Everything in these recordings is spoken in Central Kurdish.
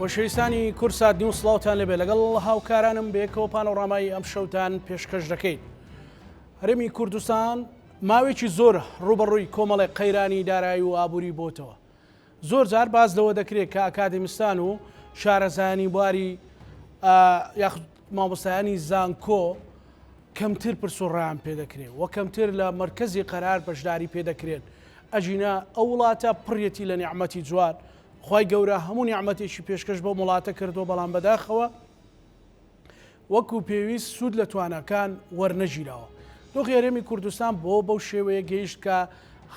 خۆشەویستانی کورسات نیو سڵاوتان لەبێ لەگەڵ هاوکارانم بێکەوە پانۆڕامای ئەم شەوتان پێشکەش دەکەین. هەرێمی کوردستان ماوێکی زۆر ڕوبەڕووی کۆمەڵێک قەیرانی دارایی و ئابووری بۆتەوە. زۆر جار باز لەوە دەکرێت کە ئاکادمیستان و شارەزایانی بواری یاخود مامۆستایانی زانکۆ کەمتر پرسوڕیان پێدەکرێت و کەمتر لە مرکزی قەرار بەشداری پێدەکرێت. ئەژینە ئەو وڵاتە پڕیەتی لە نیعمەتی جوان، خی گەورە هەموو نیعمەتێکی پێشکەش بۆ وڵاتە کردو، بەڵام بەداخەوە وەکو پێویست سوود لە توانەکان وەرنەژیرەوە. دۆخی هەرێمی کوردستان بۆ بەو شێوەیە گەیشت کە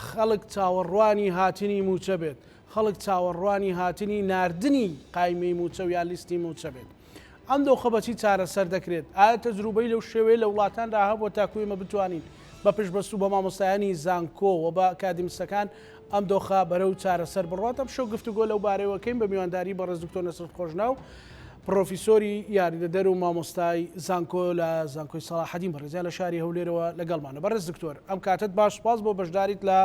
خەڵک چاوەڕوانی هاتنی موچە بێت، خەڵک چاوەڕوانی هاتنی ناردنی قایمەی موچە و یا لیستی موچە بێت. ئەم دۆخە بەچی چارەسەر دەکرێت؟ ئایا تەجروبەی لەو شێوەیە لە وڵاتاندا هەبووە تاکوی ئێمە بتوانین بە پشتبەست و بە مامۆستایانی زانکۆ و بە ئاکادمیستەکان ئەم دۆخە بەرەو چارەسەر بڕاتە شەو گفتوگۆ لەو بارەوەکەین بە میوانداری بەڕێز دکتۆر نەسرت خۆشناو، پرۆفیسۆری یاریدەدەر و مامۆستای زانکۆ لە زانکۆی سەلاحەدین بەڕێزیان لە شاری هەولێرەوە لەگەڵمانە. بەڕێز دکتۆر، ئەم کاتت باش، سپاس بۆ بەشداریت لە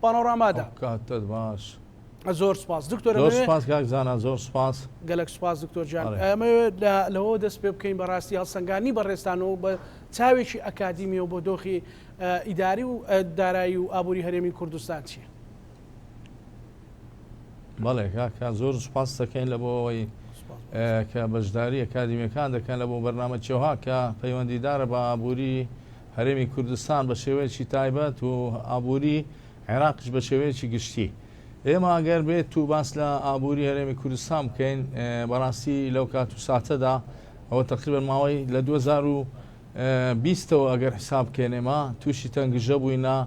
پانۆڕامادا. کاتت باش، زۆر سپاس دکتۆر. سپاس کاکزانە، زۆر سپاس، گەلک سپاس دکتۆر جان. ئەمە لەوە دەست پێ بکەین بەڕاستی هەڵسەنگانی بەڕێستان و بە چاوێکی ئەکادیمی و بۆ دۆخی ئیداری و دارایی و ئابووری هەرێمی کوردستان چییە؟ بەڵێ کاکە زۆر سپاس دەکەین لە بۆەوەی کە بەشداری ئەکادیمیەکان دەکەن لە بۆ بەرنامەچێوها کە پەیوەندیدارە بە ئابووری هەرێمی کوردستان بە شێوەیەکی تایبەت و ئابووری عێراقش بە شێوەیەکی گشتی. ئێمە ئەگەر بێت و باس لە ئابووری هەرێمی کوردستان بکەین، بەڕاستی لەو کات و ساتەدا ئەوە تقریبا ماوەی لە 2020ەوە ئەگەر حساب بکەین ئێمە تووشی تەنگژە بووینە،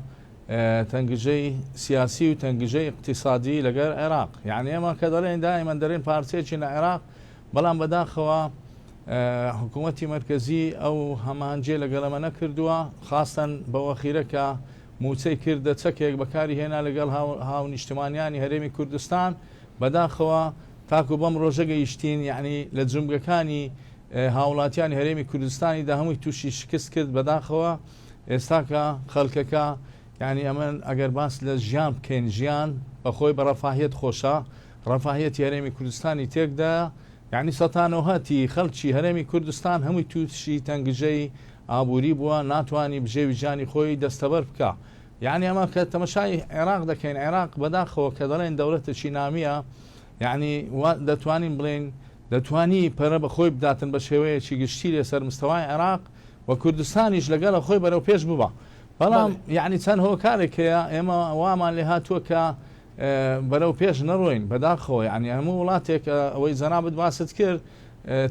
تەنگژەی سیاسی و تەنگژەی اقتصادی لەگەر عێراق. یعنی ئێمە کە دەڵێن دائیمەن دەرێن پارچەیەکی لە عێراق، بەڵام بەداخەوە حکوومەتی مرکزی ئەو هەمانجێ لەگەڵ ئەمە نەکردووە، خاستن بەوە خیرە کە موچەی کردە چەکێک بەکاری هێنا لەگەڵ هاو نیشتمانیانی هەرێمی کوردستان. بەداخەوە تاکو بەم ڕۆژە گەیشتین، یعنی لە جنبگەکانی هاوڵاتیانی هەرێمی کوردستانی دا هەمووی تووشی شکست کرد. بەداخەوە ئێستاکە خەڵکەکە، یعنی ئەمن ئەگەر باس لە ژیان بکەین، ژیان بەخۆی بە ڕەفاهێت خۆشە، ڕەفاهێتی هەرێمی کوردستانی تێکدا، یعنی سەتانەوەهەتی خەڵکی هەرێمی کوردستان هەمووی تووشی تەنگژەی ئابووری بووە، ناتوانانی بژێوی ژیانی خۆی دەستەبەر بکە. یعنی ئەمە کە تەمەشای عێراق دەکەین، عێراق بەداخەوە کە دەڵێن دەوڵەتێکی نامیە، یعنی دەتوانین بڵێن دەتوانی پەرە بەخۆی بداتن بە شێوەیەکی گشتی لەسەر مستەوای عێراق و کوردستانیش لەگەڵ خۆی بەرەو پێش ببە. بەڵام یعنی چەند هۆکارێک هەیە، ئێمە وامان لێ هاتووە کە بەرەو پێش نەڕۆین. بەداخەوە یعنی هەموو وڵاتێک ئەوەی زەنابەت باست کرد،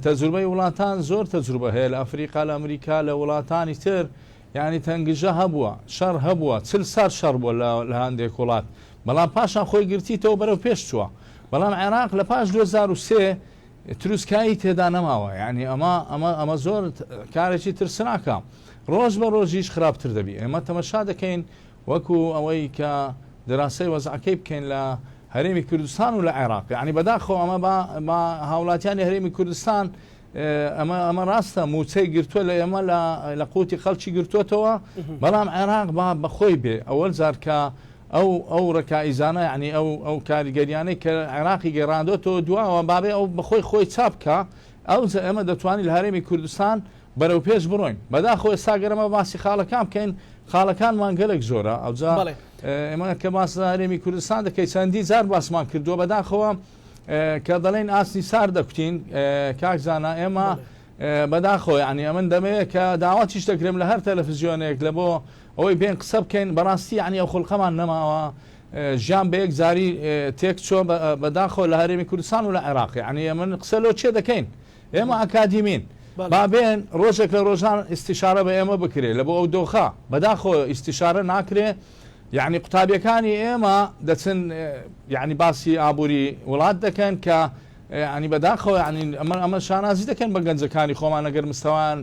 تەجروبەی وڵاتان زۆر تەجروبە هەیە لە ئەفریقا، لە ئەمریکا، لە وڵاتانی تر، یعنی تەنگژە هەبووە، شەڕ هەبووە، 40 سال شەڕ بووە لە هەندێک وڵات، بەڵام پاشان خۆی گرتیتەوە بەرەو پێش چووە. بەڵام عێراق لە پاش 2003 تروسکایی تێدا نەماوە. یعنی ئەمە زۆر کارێکی ترسناکە، ڕۆژ بە ڕۆژیش خراپتر دەبی. ئێمە تەمەشا دەکەین وەکو ئەوەی کە دراسی وەزعەکەی بکەین لە هەرێمی کوردستان و لە عێراق. یعنی بەداخەوە ئەمە بە هاوڵاتیانی هەرێمی کوردستان ئەمە ڕاستە موچەی گرتووە لە ئێمە لە قوتی خەڵکی گرتووەتەوە، بەڵام عێراق بەخۆی بێ ئەوەل زارکە ئەو ڕکائیزانە، یعنی ئەو کاریگەریانەی کە عێراقی گەڕاندۆتەوە دواوە بابێ ئەو بەخۆی خۆی چاپکە، ئەو ئێمە دەتوانین لە هەرێمی کوردستان بەرەو پێش بڕۆین. بەداخەوە ئێستاگەرەمە باسی خاڵەکان بکەین، خاڵەکانمان گەلێک زۆرە. ئەوجا ئێمە کە باس لە هەرێمی کوردستان دەکەی، چەندی زار باسمان کردووە. بەداخەوە کە دەڵێن ئاسنی سار دەکوتین، کاکزانە ئێمە بەداخەوە یعنی ئەمن دەمەوێت کە داواتیش دەکرێم لە هەر تەلەڤیزیۆنێک لە بۆ ئەوەی بێن قسە بکەین. بەڕاستی یعنی ئەو خولقەمان نەماوە، ژیان بە یەک زاری تێک چۆ بەداخەوە لە هەرێمی کوردستان و لە عێراق. یعنی ئەمن قسە لۆ چێ دەکەین، ئێمە ئەکادیمین، بابێن ڕۆژێک لە ڕۆژان ئیستیشارە بە ئێمە بکرێت لە بۆ ئەو دۆخە. بەداخەوە ئیستیشارە ناکرێ، یعنی قوتابیەکانی ئێمە دەچن یعنی باسی ئابووری وڵات دەکەن کە ینی بەداخەوە ئەمە شانازی دەکەن بە گەنجەکانی خۆمان ئەگەر مستەوان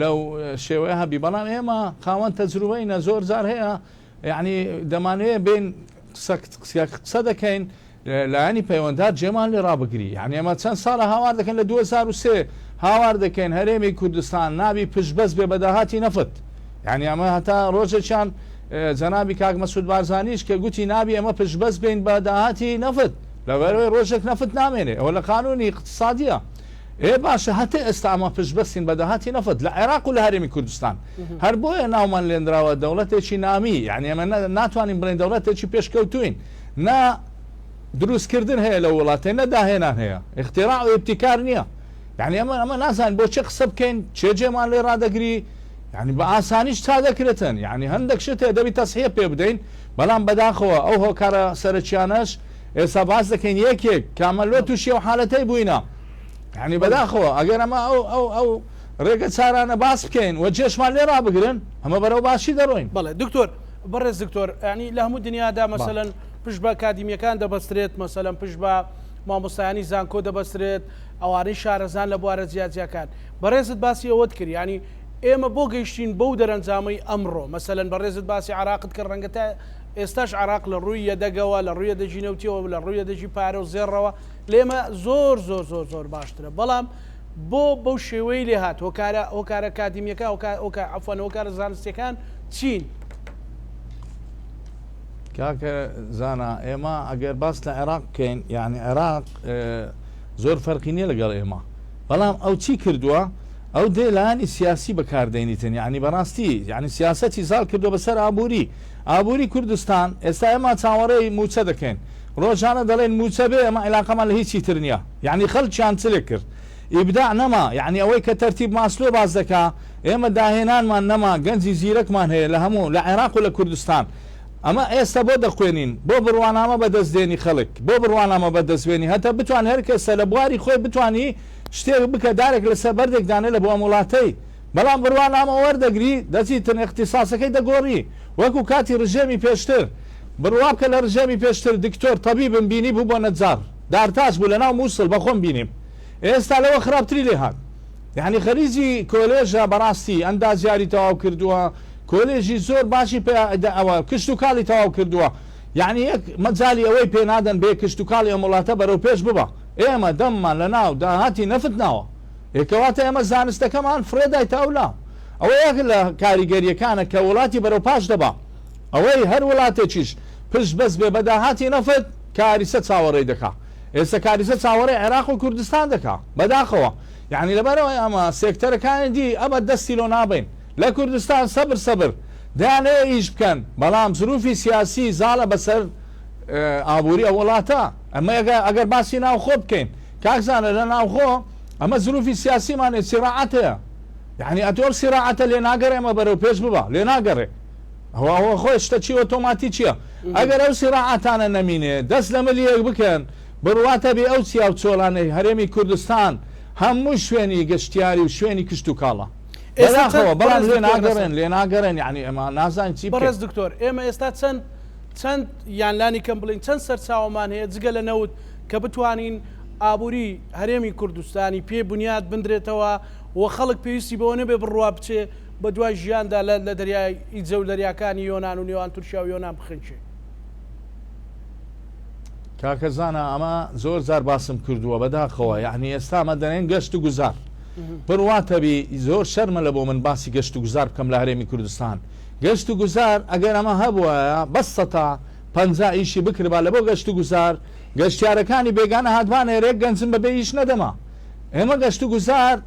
لەو شێوەیە هەبی. بەڵام ئێمە خاوەن تەجروبەینە زۆر زار هەیە، یعنی دەمانوێت بین قسە دەکەین لایانی پەیوەندات جێمان لێ ڕابگری. یعنی ئەمە چەند ساڵە هاوار دەکەن، لە 2003 هاوار دەکەین هەرێمی کوردستان نابی پشتبەست بێ بەداهاتی نەفت. یعنی ئەمە هەتا ڕۆژێکیان جەنابی کاک مەسعود بارزانیش کە گوتی نابی ئەمە پشتبەست بین بە داهاتی نەفت. لەبەرەوەی ڕۆژێک نەفت نامێنێ ئەوە لە قانونی اقتصادیە باشە هەتێ ئێستا ئەمە پشتبەستین بەداهاتی نەفت لە عێراق و لە هەرێمی کوردستان هەر بۆیە ناومان لێنراوە دەوڵەتێکی نامی یعنی ئەمە ناتوانین بڵێن دەوڵەتێکی پێشکەوتوین نا دروستکردن هەیە لە وڵاتێ نەداهێنان هەیە اختراع و ابتکار نییە یعنی ئەمە نازانین بۆچی قسە بکەین چێجێمان لێ ڕادەگری یعنی بە ئاسانیش تا دەکرێتن یعنی هەندێک شتێ دەبی تەسحیە پێ بدەین بەڵام بەداخەوە ئەو هۆکارە سەرچیانەش ئێستا باس دەکەین یەکێک کامەلۆ تووشی و حالەتەی بووینە یعنی بەداخەوە ئەگەر ئەمە ئەو ڕێگە چارانە باس بکەین و جێشمان لێ ڕابگرن ئەمە بەرەو باشی دەڕۆین بەڵێ دکتۆر بەڕێز دکتۆر ینی لە هەموو دنیادا مەسەلەن پشت بە کادیمیەکان دەبەسترێت مەسەلەن پشت بە مامۆستایانی زانکۆ دەبەسترێت ئەوانەی شارەزان لە بوارە جیاجیەکان بەڕێزت باسی ئەوەت کرد ینی ئێمە بۆ گەیشتین بەو دەرەنجامەی ئەمڕۆ مەسەلەن بەڕێزت باسی عراقت کرد ڕەنگە تا ئێستاش عراق لە ڕووی یەدەگەوە لە ڕوویە دەژی نەوتیەوە لە ڕوویە دەژی پارە و زێڕەوە لێمە زۆر زۆر زۆر زۆر باشترە بەڵام بۆ بەو شێوەی لێ هات هۆکارە کادیمیەکە ئەفۆن هۆکارە زانستیەکان چین کاکە زانە ئێمە ئەگەر باس لە عێراق بکەین یعنی عێراق زۆر فەرقی نییە لەگەڵ ئێمە بەڵام ئەو چی کردووە ئەو دێلانی سیاسی بەکاردێنیتن یعنی بەڕاستی یعنی سیاسەتی زاڵ کردو بەسەر ئابووری کوردستان ئێستا ئێمە چاوەڕێی موچە دەکەین ڕۆژانە دەڵێن موچە بێ ئەمە عیلاقەمان لە هیچی تر نییە یعنی خەڵکیان چلێک کرد ئیبداع نەما یعنی ئەوەی کە تەرتیب ماسلۆ باز دەکا ئێمە داهێنانمان نەما گەنجی زیرەکمان هەیە لە هەموو لە عێراق و لە کوردستان ئەمە ئێستا بۆ دەخوێنین بۆ بڕوانامە بەدەستدێنی خەڵک بۆ بڕوانامە بەدەستێنی هەتا بتوان هەر کەسە لە بواری خۆی بتانی شتێک بکە دارێک لەسەر بەردێکدانێ لە بۆ وڵاتەی بەڵام بڕوانامە وەردەگری دەچیتن اختصاسەکەی دەگۆڕی وەکو کاتی ڕژێمی پێشتر بڕوا بکە لە ڕژێمی پێشتر دکتۆر تەبیبم بینی بوو بۆ نەجار دارتاش بوو لەناو مووسڵ بەخۆم بینیم ئێستا لەوە خراپتری لێ هات یعنی خەریجی کۆلێژە بەڕاستی ئەندازیاری تەواو کردووە کۆلێژی زۆر باشی ئەوە کشت و کاڵی تەواو کردووە یعنی یەک مەجای ئەوەی پێنادەن بێ کشت و کاڵی ئەم وڵاتە بەرەو پێش ببە ئێمە دەممان لە ناو داهاتی نەفت ناوە ێکەواتە ئێمە زانستەکەمان فرێدای تاولا ئەوە یەک لە کاریگەریەکانە کە وڵاتی بەرەو پاش دەبا ئەوەی هەر وڵاتێکیش پشت بەس بێ بەداهاتی نەفت کاریسە چاوەڕێی دەکا ئێستا کاریسە چاوەڕێی عێراق و کوردستان دەکا بەداخەوە یعنی لەبەرەوەی ئەمە سێکتەرەکانی دی ئەمە دەستی لۆ نابین لە کوردستان سەبر دەیانەیە ئیش بکەن بەڵام زروفی سیاسی زاڵە بەسەر ئابووری ئەو وڵاتە ئەمە ئەگەر باسی ناوخۆ بکەین کاکزانە لە ناوخۆ ئەمە زروفی سیاسیمانێ سیراعەت هەیە یعنی ئەتۆر سیراعەتە لێ ناگەڕێ ئەمە بەرەو پێش ببە لێ ناگەڕێ ئەوە خۆی شتە چی ئۆتۆماتی چییە ئەگەر ئەو سیراعەتانە نەمینێ دەست لە ملیەک بکەن بڕواتە بێ ئەو چیا و چۆڵانەی هەرێمی کوردستان هەموو شوێنی گەشتیاری و شوێنی کشت و کاڵە بەڵام لێ ناگەڕێن یعنی ئەمە نازان چی بەڕێز دکتۆر ئێمە ئێستا چەند یانلانی کەم بڵین چەند سەرچاومان هەیە جگە لە نەوت کە بتوانین ئابووری هەرێمی کوردستانی پێ بنیاد بندرێتەوە و خەڵک پێویستی بەوە نەبێ بڕوا بچێ بە دوای ژیاندا لە دەریای ئیجە و دەریاکانی یۆناان و نێوان تورکیا و یۆناان بخنچێ کاکەزانە ئەمە زۆر زار باسم کردووە بەداخەوە یعنی ئێستا ئەمە دەنێن گەشت و گوزار بڕواتەبی زۆر شەرمە لە بۆ من باسی گەشت و گوزار بکەم لە هەرێمی کوردستان گەشت و گوزار ئەگەر ئەمە هەبووە بەسەتا 50 ئیشی بکربا لە بۆ گەشت و گوزار گەشتیارەکانی بێگانە هاتوانە ڕێک گەنجن بەبێ ئیش نەدەما ئێمە گەشت و گوزار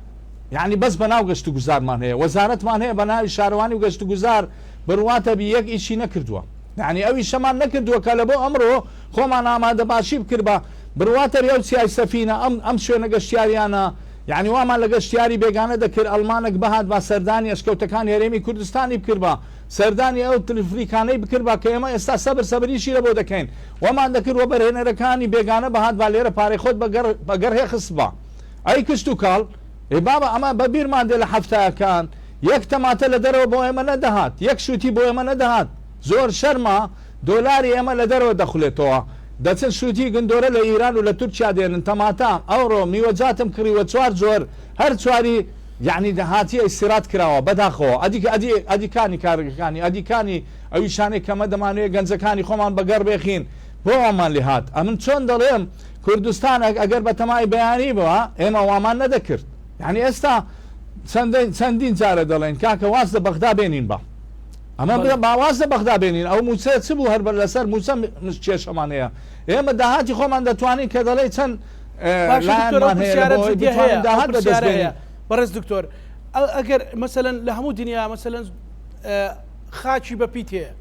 یعنی بەس بەناو گەشت و گوزارمان هەیە وەزارەتمان هەیە بە ناوی شارەوانی و گەشت و گوزار بڕواتەبی یەک ئیشی نەکردووە یعنی ئەوی شەمان نەکردووە کە لە بۆ ئەمڕۆ خۆمان ئامادە باشی بکربە بڕواتەبی ئەو چیای سەفینە ئەم شوێنە گەشتیاریانە یعنی وامان لە گەشتیاری بێگانە دەکرد ئەلمانێک بەهات با سەردانی ئەشکەوتەکانی هەرێمی کوردستانی بکربە سەردانی ئەو تلفریکانەی بکربە کە ئێمە ئێستا سەبریشی لە بۆ دەکەین وەمان دەکردوە بەرهێنەرەکانی بێگانە بەهات با لێرە پارەی خۆت بەگەر هێ خستبە ئەی کشت و کاڵ بابە ئەمە بە بیرمان دێ لە هەفتایەکان یەک تەماتە لە دەرەوە بۆ ئێمە نەدەهات یەک شووتی بۆ ئێمە نەدەهات زۆر شەرمە دۆلاری ئێمە لە دەرەوە دەخولێتەوە دەچن شووتی گندۆرە لە ئیران و لە تورکیا دێنن تەماتە ئەوڕۆ میوەجاتم کڕیوە 4 جۆر هەر چواری یعنی دەهاتی ئیسرات کراوە بەداخەوە ئەدیکانی کارەکانی ئەدیکانی ئەویشانەی کەمە دەمانوێت گەنجەکانی خۆمان بەگەڕ بێخین بۆ ئەمان لێهات ئەمن چۆن دەڵێم کوردستان ئەگەر بە تەمای بەیانی بووە ئێمە وامان نەدەکرد یعنی ئێستا چەندین جارە دەڵێن کاکە واز لە بەغدا بێنین بە ئەمە باواز لە بەغدا بێنین ئەو موچە چ بوو هەر بەر لەسەر موچە کێشەمان هەیە ئێمە داهاتی خۆمان دەتوانین کە دەڵێ چەند بەڕێز دکتۆر ئەگەر مەسەلەن لە هەموو دنیا مەسەلەن خاچی بەپیت هەیە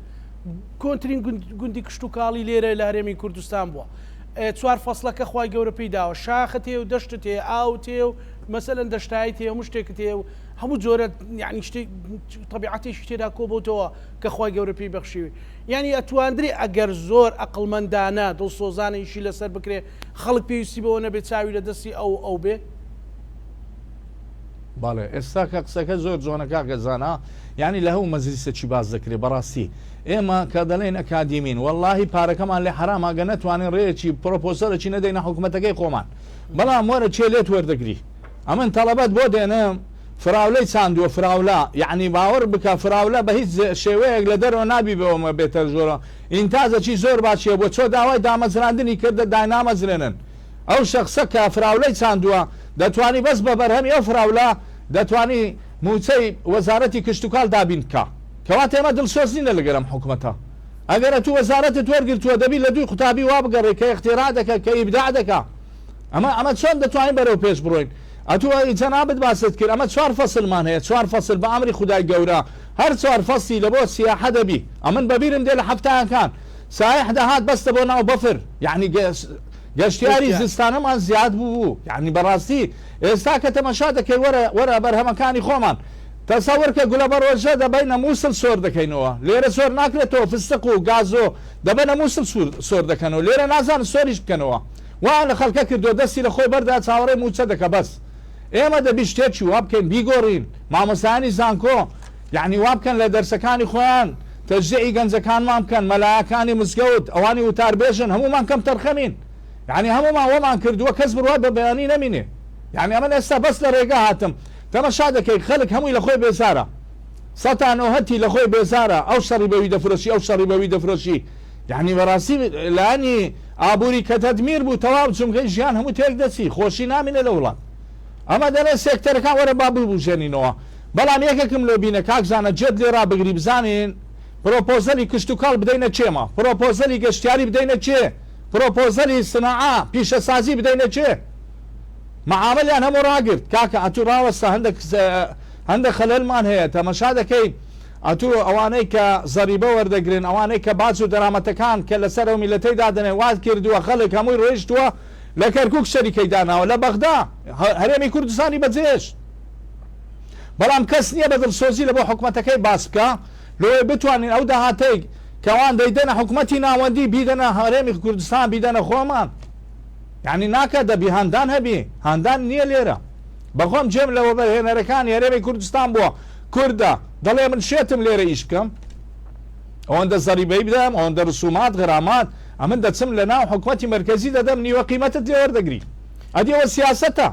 کۆنترین گوندی کشت و کاڵی لێرە لە هەرێمی کوردستان بووە چوار فەسڵەکە خوای گەورە پێی داوە شاخت هەیە و دەشتت هەیە ئاوت هەیە و مەسەلەن دەشتایت هەیە هەموو شتێکت هەیە و هەموو جۆرە یعنی شتێک طبیعەتێکی تێدا کۆبوتەوە کە خوای گەورە پێی بەخشیوی یعنی ئەتواندری ئەگەر زۆر ئەقڵمەندانە دڵسۆزانێکی لەسەر بکرێ خەڵک پێویستی بەوە نەبێت چاوی لە دەستی ئەو بێ باڵێ ئێستا کە قسەکە زۆر جۆنەکە گەزانە یعنی لە هەموو مەزلیسێکی باز دەکرێت بەڕاستی ئێمە کە دەڵێن ئەکادیمین واللهی پارەکەمان لێ حراماگە نەتوانین ڕێیەکی پرۆپۆسەرێکی نەدەینە حکوومەتەکەی خۆمان بەڵام وەرە چێ لێت وەردەگری ئەمن تەڵەبەت بۆ دێنم فراولەی چاندووە فراولە یعنی باوەڕ بکە فراولە بە هیچ شێوەیەک لە دەرەوە نابی بەوەمە بێتە ژۆرە ئینتازەکی زۆر باشیە بۆ چۆ داوای دامەزراندنی کردە داینامەزرێنن ئەو شخصە کە فراولەی چاندووە دەتوانی بەس بە بەرهەمی ئەو فراولە دەتوانی موچەی وەزارەتی کشتتوکال دابین بکە کەواتە ئێمە دڵسۆزینە لەگەرم حکوومەتە ئەگەرە تو وەزارەتت وەرگرتووە دەبی لە دوی قوتابی وا بگەڕێ کە اختیرا دەکە کە ئیبداع دەکە ئەمە چۆن دەتوانین بەرەو پێش بڕۆین ئەتووە جەنابەت باست کرد ئەمە 4 فەسڵمان هەیە 4 فەسڵ بە ئەمری خودای گەورە هەر 4 فەسڵی لە بۆ سیاحە دەبی ئەمن بەبیرم دێ لە هەفتەیەکان سایح دەهات بەستە بۆ ناو بەفر یعنی گەشتیاری زستانەمان زیاد بوو یعنی بەڕاستی ئێستا کە تەمەشا دەکەی وەرە بەرهەمەکانی خۆمان تەسەوەر کە گولە بەڕۆژە دەبینە مووسڵ سۆر دەکەینەوە لێرە سۆر ناکرێتەوە فستق و گازۆ دەبنە مووسڵ سۆر دەکەنەوە لێرە نازان سۆریش بکەنەوە وان لە خەڵکە کردو دەستی لە خۆی بەردا چاوەڕێ موچە دەکە بەس ئێمە دەبی شتێکی وا بکەین بیگۆڕین مامۆستایانی زانکۆ یعنی وا بکەن لە دەرسەکانی خۆیان تەجزیعی گەنجەکانمان بکەن مەلایەکانی مزگەوت ئەوانی وتاربێژن هەمومان کەم تەرخەمین یعنی هەمومان وەمان کردووە کەس بڕوات بە بەیانی نەمینێ یعنی ئەمە ئێستا بەس لە ڕێگە هاتم تەمەشا دەکەی خەڵک هەمووی لە خۆی بێزارە سەتانەوەهەتی لە خۆی بێزارە ئەو شەڕی بەوی دەفرۆشی ئەو شەڕی بەوی دەفرۆشی یعنی بەڕاستی لانی ئابووری کە تەدمیر بوو تەواو چونکەی ژیان هەموو تێک دەچی خۆشی نامینە لە وڵات ئەمە دەڵێن سێکتەرەکان وەرە با ببوژێنینەوە بەڵام یەکێکم لۆ بینە کاکزانە جێت لێرا بگری بزانین پرۆپۆزەلی کشت و کاڵ بدەینە چێمە پرۆپۆزەلی گەشتیاری بدەینە چێ پرۆپۆزەلی سنعا پیشەسازی بدەینە چێ معاملیان هەموو ڕاگرت کاکە ئەتوو ڕاوەستە هەندێک خەلەلمان هەیە تەمەشا دەکەی ئەتوو ئەوانەی کە زەریبە وەردەگرن ئەوانەی کە باج و دەرامەتەکان کە لەسەر ئەو میلەتەی دادنێ وات کردووە خەڵک هەمووی ڕۆیشتووە لە کەرکووک شەریکەی داناوە لە بەغدا هەرێمی کوردستانی بەجێش بەڵام کەس نییە بە دڵسۆزی لە بۆ حکوومەتەکەی باس بکە لۆی بتوانین ئەو داهاتەی کەوان دەیدەنە حکوومەتی ناوەندی بیدەنە هەرێمی کوردستان بیدەنە خۆمان یعنی ناکە دەبی هەندان هەبی هەندان نییە لێرە بەخۆم جێم لەوە بەهێنەرەکانی هەرێمی کوردستان بووە کووردە دەڵێ من شێتم لێرە ئیش بکەم ئەوەندە زەریبەی بدەم ئەوەندە ڕسومات غرامات ئەمن دەچم لە ناو حکوومەتی مرکزی دەدەم نیوە قیمەتت لێ وەردەگری ئەدیەوە سیاسەتە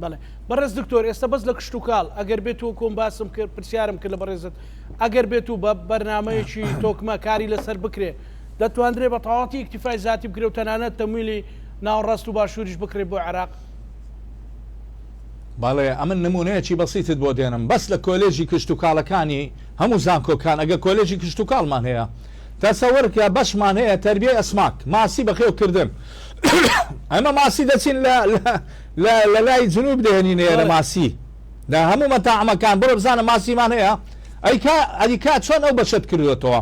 بەڵێ بەڕێز دکتۆر ئێستا بەس لە کشت و کاڵ ئەگەر بێت و کۆم باسم کرد پرسیارم کرد لە بەڕێزت ئەگەر بێت و بە بەرنامەیەکی تۆکمە کاری لەسەر بکرێ دەتوانرێ بە تەواوەتی ئیکتیفای ذاتی بکرێ و تەنانەت تەمویلی ناوەڕاست و باشووریش بکرێ بۆ عێراق باڵێ ئەمن نمونەیەکی بەسیتت بۆ دێنم بەس لە کۆلێژی کشت و کاڵەکانی هەموو زانکۆکان ئەگە کۆلێژی کشت و کاڵمان هەیە تەسەوەرکە بەشمان هەیە تەربیەی ئەسماک ماسی بەخێوکردن ئەمە ماسی دەچین لە لای جنوب دێنینێرە ماسی لە هەموو مەتاعمەکان بڕۆ بزانە ماسیمان هەیە ئەیکا چۆن ئەو بەشت کردوێتەوە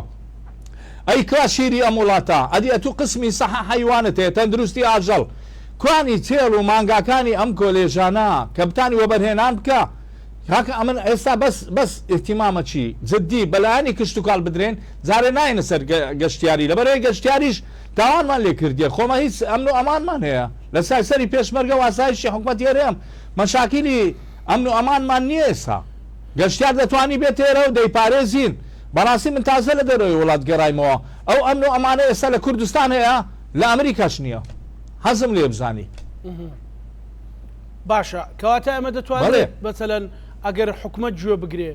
ئەیکا شیری ئەم وڵاتە ئەدی ئەتوو قسمی سەحە حیوانت هەیە تەندروستی ئاژەڵ کوانی تێڵ و مانگاکانی ئەم کۆلێژانە کە بتانی وەبەرهێنان بکە کاکە ئەمن ئێستا بەس ئیحتیمامەچی جددی بەلایانی کشت و کاڵ بدرێن جارێ ناینە سەر گەشتیاری لەبەرەوەی گەشتیاریش تاوانمان لێ کردیە خۆمە هیچ ئەمن و ئەمانمان هەیە لە سەری پێشمەرگە و ئاسایشی حکوومەتی هەرێم مەشاکیلی ئەمن و ئەمانمان نییە ئێستا گەشتیار دەتوانی بێت ئێرە و دەیپارێزین بەڕاستی من تازە لە دەرەوەی وڵات گەڕایمەوە ئەو ئەمن و ئەمانە ئێستا لە کوردستان هەیە لە ئەمریکاش نییە حەزم لێ بزانی باشە کەواتە ئەمە دەتوانێت بەسەلەن ئەگەر حکومەت گوێ بگرێ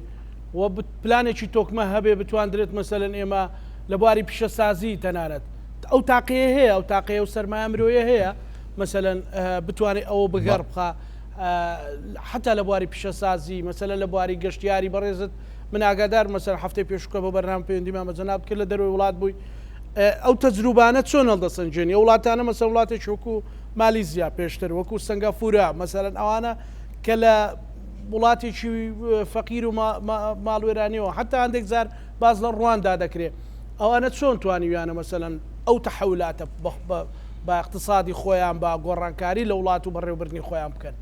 و پلانێکی تۆکمە هەبێ بتواندرێت مەسەلەن ئێمە لە بواری پیشەسازی تەنانەت ئەو تاقیە هەیە ئەو تاقیە و سەرمایە مرۆیە هەیە مەسەلەن بتوانێت ئەوە بگەڕ بخە حتا لە بواری پیشەسازی مەسەلەن لە بواری گەشتیاری بەڕێزت من ئاگادار مەسەر هەفتەی پێشکە بە بەرنامە پەیوەندیمان بە جەناب کرد لە دەروی وڵات بووی ئەو تەجروبانە چۆن هەڵدەسەنجێنی وڵاتانە مەسەڵ وڵاتێکی وەکو مالیزیا پێشتر وەکو سنگافورە مەسەرەن ئەوانە کە لە وڵاتێکی فەقیر و ماڵوێرانیەوە حتا هەندێک جار باز لە ڕواندا دەکرێت ئەوانە چۆن توانیویانە مەسەلەن ئەو تەحولاتە بە اقتصادی خۆیان بە گۆڕانکاری لە وڵات و بەڕێوەبردننی خۆیان بکەن.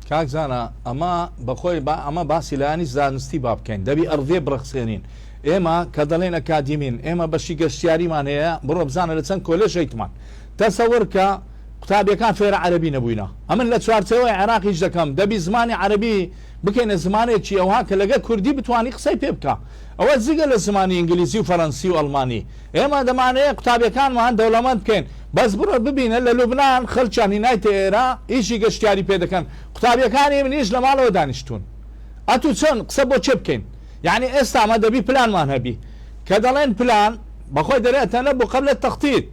کاکزانە ئەمە بەخۆی ئەمە باسی لایانی زانستی با بکەین دەبی ئەڕێ بڕخسێنین ئێمە کە دەڵێن ئەکادیمین ئێمە بەشی گەشتیاریمان هەیە بڕۆ بزانە لە چەند کۆلێژێکمان تەسەوەر کە قوتابیەکان فێرە عەربی نەبووینە ئەمن لە چوارچەوەی عێراقیش دەکەم دەبی زمانی عەربی بکەینە زمانێکی ئەوها کە لەگە کوردی بتوانانی قسەی پێ بکە ئەوە جگە لە زمانی ئینگلیزی و فەڕەنسی و ئەڵمانی ئێمە دەمانەیە قوتابیەکانمان دەوڵەمەند بکەین بەس بڕۆ ببینە لە لوبنان خەڵکیانی نایتە ئێرە ئیشی گەشتیاری پێ دەکەن قوتابیەکانی منیش لە ماڵەوە دانیشتون ئەتوو چۆن قسە بۆ چێ بکەین یعنی ئێستا ئەمە دەبی پلانمان هەبی کە دەڵێن پلان بەخۆی دەرێتەنە بۆ قبل تەختیت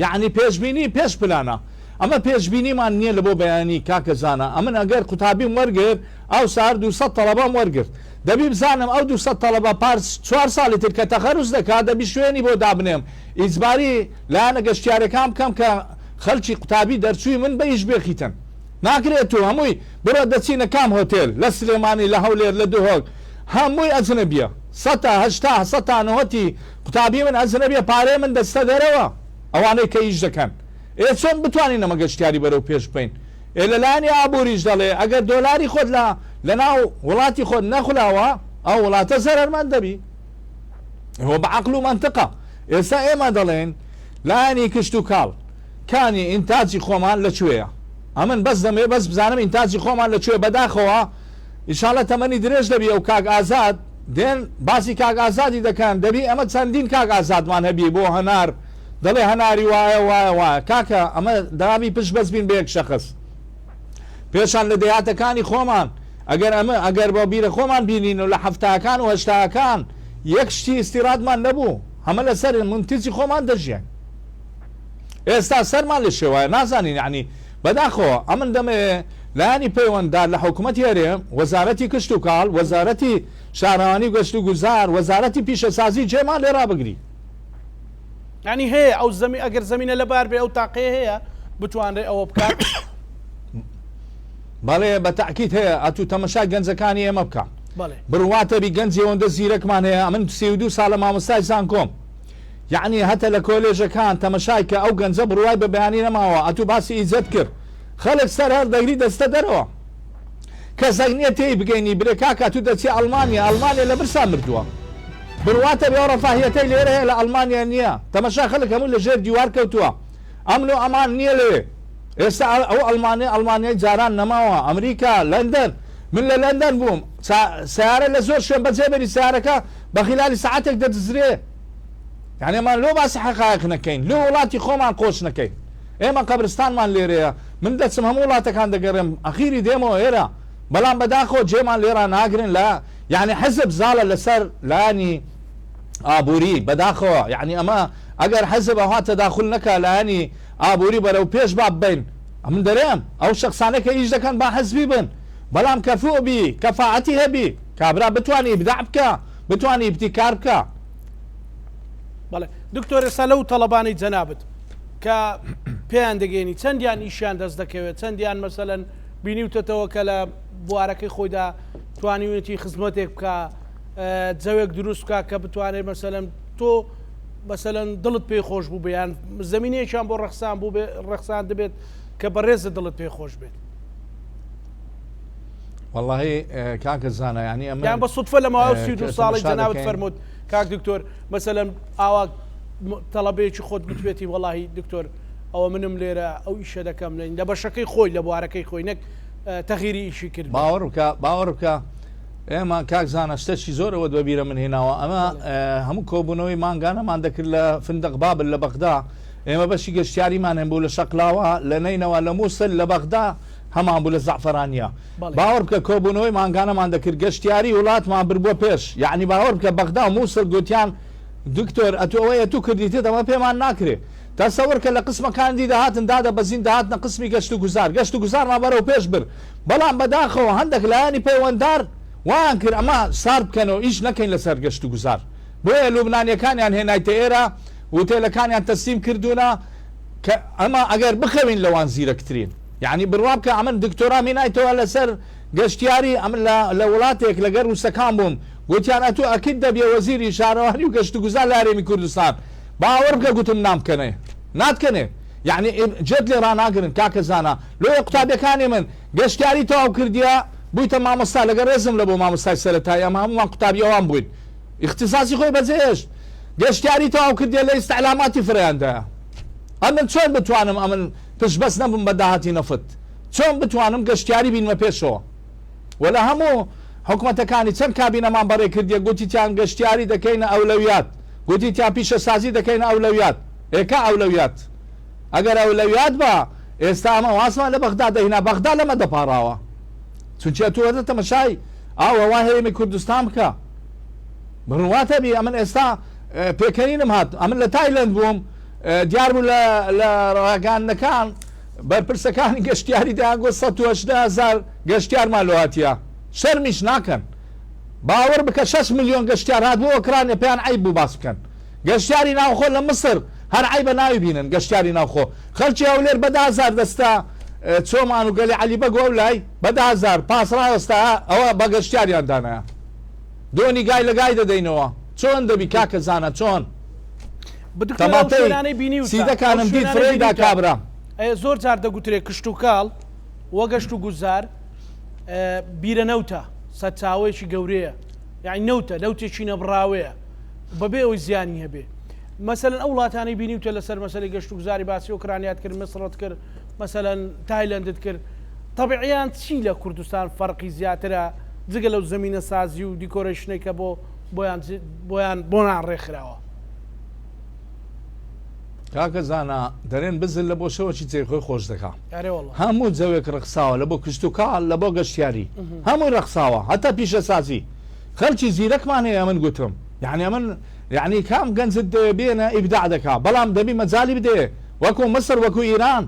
یعنی پێشببینی پێش پلانە ئەمە پێشببینیمان نییە لە بۆ بەیانی کاکەزانە ئەمن ئەگەر قوتابیم وەرگرت ئەو سار 200 تەڵەبەم وەرگرت دەبی بزانم ئەو 200 تەڵەبە پارس 4 ساڵی تر کە تەخەروز دەکات دەبی شوێنی بۆ دابنێم ئیجباری لایەنە گەشتیارەکان بکەم کە خەڵکی قوتابی دەرچووی من بەیش بێخیتن ناکرێت و هەمووی بڕۆ دەچینە کام هۆتێل لە سلێمانی لە هەولێر لە دوهۆک هەمووی ئەجنەبیە 100 قوتابی من ئەجنەبیە پارەی من دەستە دەرەوە ئەوانەی کە ئیش دەکەن چۆن بتوانین ئەمە گەشتیاری بەرەو پێش بین لەلایانی ئابووریش دەڵێ ئەگەر دۆلاری خۆت لە ناو وڵاتی خۆت نەخلاوە ئەو وڵاتە زەرەرمەند دەبی هو بەعەقل و منتقە ئێستا ئێمە دەڵێن لایانی کشت و کاڵ کانی ئینتاجی خۆمان لەکوێیە ئەمن بەس دەمێ بەس بزانم ئینتاجی خۆمان لەکوێ بەداخەوە ئینشاڵە تەمەنی درێژ دەبی ئەو کاک ئازاد دێن باسی کاک ئازادی دەکەن دەبی ئەمە چەندین کاک ئازادمان هەبی بۆ هەنار دەڵێ هەناری وایە کاکە ئەمە دابی پشت بەس بین بە یەک شەخص پێشان لە دەیاتەکانی خۆمان ئەگەر بە بیرە خۆمان بینین و لە هەفتاکان و هەشتاکان یەک شتی ئیستیرادمان نەبوو هەمە لەسەر منتیجی خۆمان دەژیان ئێستا سەرمان لە شێوایە نازانین یعنی بەداخەوە ئەمن دەمێ لایانی پەیوەنددار لە حکوومەتی هەرێم وەزارەتی کشت و کاڵ وەزارەتی شارەوانی و گەشت و گوزار وەزارەتی پیشەسازی جێمان لێ ڕابگری ینی هەیە ئەو ئەگەر زمینە لەبار بێ ئەو تاقەیە هەیە بتوانرێت ئەوە بکات بەڵێ بە تاکیت هەیە ئەتوو تەمەشای گەنجەکانی ئێمە بکە بڕواتە بی گەنجی ئەوەندە زیرەکمان هەیە من 32 ساڵە مامۆستای زانکۆم یعنی هەتە لە کۆلێژەکان تەمەشای کە ئەو گەنجە بڕوای بە بەیانی نەماوە ئەتوو باسی ئیزت کرد خەڵک سەر هەر دەگری دەستە دەرەوە کە زەگنیە تێی بگەینی برێکا کە تو دەچی ئەڵمانیا لە برسا مردووە بڕواتە بێ ڕەفاهیەتەی لێرە هەیە لە ئەڵمانیا نییە تەمەشا خەڵک هەموو لە ژێر دیوار کەوتووە ئەمن و ئەمان نییە لێ ئێستا ئەو ئەڵمانیای جاران نەماوە ئەمریکا لەندەن من لە لەندەن بووم سیارە لە زۆر شوێن بەجێبەری سیارەکە بە خلالی ساعتێک دەدزرێ یعنی ئەمان لۆ باسی حەقایق نەکەین لۆ وڵاتی خۆمان قۆش نەکەین ئێمە قەبرستانمان لێرەیە من دەچم هەموو وڵاتەکان دەگەڕێم ئەخیری دێمەوە ئێرە بەڵام بەداخۆ جێمان لێرە ناگرن لە یعنی حزب زاڵە لەسەر لایانی ئابووری بەداخەوە یعنی ئەمە ئەگەر حزب ئەوها تەداخل نەکا لایانی ئابووری بەرەو پێش با بین ئەمن دەرێم ئەو شخصانەکە ئیش دەکەن با حزبی بن بەڵام کەفوبی کەفاعەتی هەبی کابرا بتوانانی بدع بکە بتوانانی ابتیکار بکە بەڵێ دکتۆر ئێستا لەو تەڵەبانی جەنابەت کە پێیان دەگەێنی چەندیان ئیشیان دەست دەکەوێت چەندیان مەسەلەن بینیوتەتەوە کە لە بوارەکەی خۆیدا توانیوێتی خزمەتێک بکە جەوێک دروست بکە کە بتوانێت مەسەلەن تۆ مەسەلەن دڵت پێی خۆش بوو بەیان زمینەیەکیان بۆ ڕەخسان بوو ڕەخسان دەبێت کە بەڕێزە دڵت پێی خۆش بێت والله کاکە زانە ینی ئەمە یان بە سوتفە لە ماوە 32 ساڵی جەنابەت فەرمووت کاک دکتۆر مەسەلەن ئاوا تەڵەبەیەکی خۆت بتوێتی وەڵاهی دکتۆر ئەوە منم لێرە ئەو ئیشە دەکەم لە بەشەکەی خۆی لە بوارەکەی خۆی نەک تەغیری ئیشی کرد باوەڕ بکە ئێمە کاک زانە شتێکی زۆرەوە دوێبیرە من هێناوە ئەمە هەموو کۆبوونەوەی مانگانەمان دەکرد لە فندق بابل لە بەغدا ئێمە بەشی گەشتیاریمان هەم بوو لە شەقلاوە لە نینەوە لە مووسل لە بەغدا هەمان بوو لە زعفرانیە باوەڕ بکە کۆبوونەوەی مانگانەمان دەکرد گەشتیاری وڵاتمان بردبووە پێش یعنی باوەڕ بکە بەغدا و مووسل گوتیان دکتۆر ئەتوەوەیە تو کردیتت ئەمە پێمان ناکرێت تەسەوەر کە لە قسمەکانی داهاتن دادە بەزین داهاتنە قسمی گەشت و گوزارمان بەرەو پێش بر بەڵام بەداخەوە هەندێک لایانی پەیوەنددار وان کرد ئەمە سار بکەنەوە ئیش نەکەین لەسەر گەشت و گوزار بۆیە لوبنانیەکانیان هێنایتە ئێرە وتێلەکانیان تەسلیم کردوونە کە ئەمە ئەگەر بخەوین لەوان زیرەکترین یعنی بڕوا بکە ئەمن دکتۆرا مینایتەوە لەسەر گەشتیاری ئەم لە وڵاتێک لەگەر رووسەکان بووم گوتیان ئەتو ئەکید دەبێ وەزیری شارەوانی و گەشت و گوزار لە هەرێمی کوردستان باوەڕ بکە گوتم نامکەنێ ناتکەنێ یعنی جێت لێ ڕناگرن کاکە زانە لۆیە قوتابیەکانی من گەشتیاری تەواو کردیە بوویتە مامۆستا لەگەر ڕێزم لە بۆ مامۆستای سەرەتایی ئەمە هەمومان قوتابیەوان بووین اختصاصی خۆی بەجێهێشت گەشتیاری تەواو کردیە لە ئیستعلاماتی فڕیاندایە ئەمن چۆن بتوانم ئەمن پشتبەست نەبم بە داهاتی نەفت چۆن بتوانم گەشتیاری بینمە پێشەوە وەلا هەموو حکوومەتەکانی چەند کابینەمان بەڕێ کردیە گوتیتیان گەشتیاری دەکەینە ئەولەویات گوتیتیان پیشەسازی دەکەینە ئەولەویات ئێکا ئەولەویات ئەگەر ئەولەویات بە ئێستا ئەمە واسمان لە بەغدا دەهینا بەغدا لەمە دەپاڕاوە چونچە تو وەرە تەمەشای ئاوە هەرێمی کوردستان بکە بڕواتە بی ئەمن ئێستا پێکەنینم هات ئەمن لە تایلند بووم دیار بوو لە ڕاگانەکان بەرپرسەکانی گەشتیاری داگۆ 180,000 گەشتیار مالواتیە شەرمیش ناکەن باوەڕ بکە 6 ملیۆن گەشتیار هات بۆ ئۆکرانیا پێیان عیب بوو باس بکەن گەشتیاری ناوخۆ لە مصر هەر عیب بە ناوی بینن گەشتیاری ناوخۆ خەڵکی هەولێر بە 10,000 دەستا چۆمان و گەلی عەلی بەگۆ لای بە 10,000 پاسڕاوەستا ئەوە بە گەشتیاریان دانایە دۆنی گای لە گای دەدەینەوە چۆن دەبی کاکە زانە چۆن سیدەکانم دیت فرەیدا کابرا زۆر جار دەگوترێت کشت و کاڵ وە گەشت و گوزار بیرە نەوتە سەرچاوەیەکی گەورەیە یعنی نەوتێکی نەبڕاوەیە بەبێ ئەوی زیانی هەبێ مەسەلەن ئەو وڵاتانی بینیوتە لەسەر مەسەلەی گەشت و گوزاری باسی ئۆکرانیات کرد مەسڕەت کرد مەسەلەن تایلەندت کرد تەبیعیان چی لە کوردستان فەرقی زیاترە جگە لەو زمینە سازی و دیکۆرێشنێک کە بۆیان ڕێکخراوە کاکە زانە دەرێن بزن لە بۆ شەوەی جێخۆی خۆش دەکا هەموو جەوێک ڕخساوە لە بۆ کشت و کاڵ لە بۆ گەشتیاری هەمووی ڕخساوە هەتا پیشە سازی خەڵکی زیرەکمان هەیە من گوتم یعنی من یعنی کام گەنجت بێنە ئیبداع دەکا بەڵام دەبی مەجالی بدێ وەکو مەسر وەکو ئیران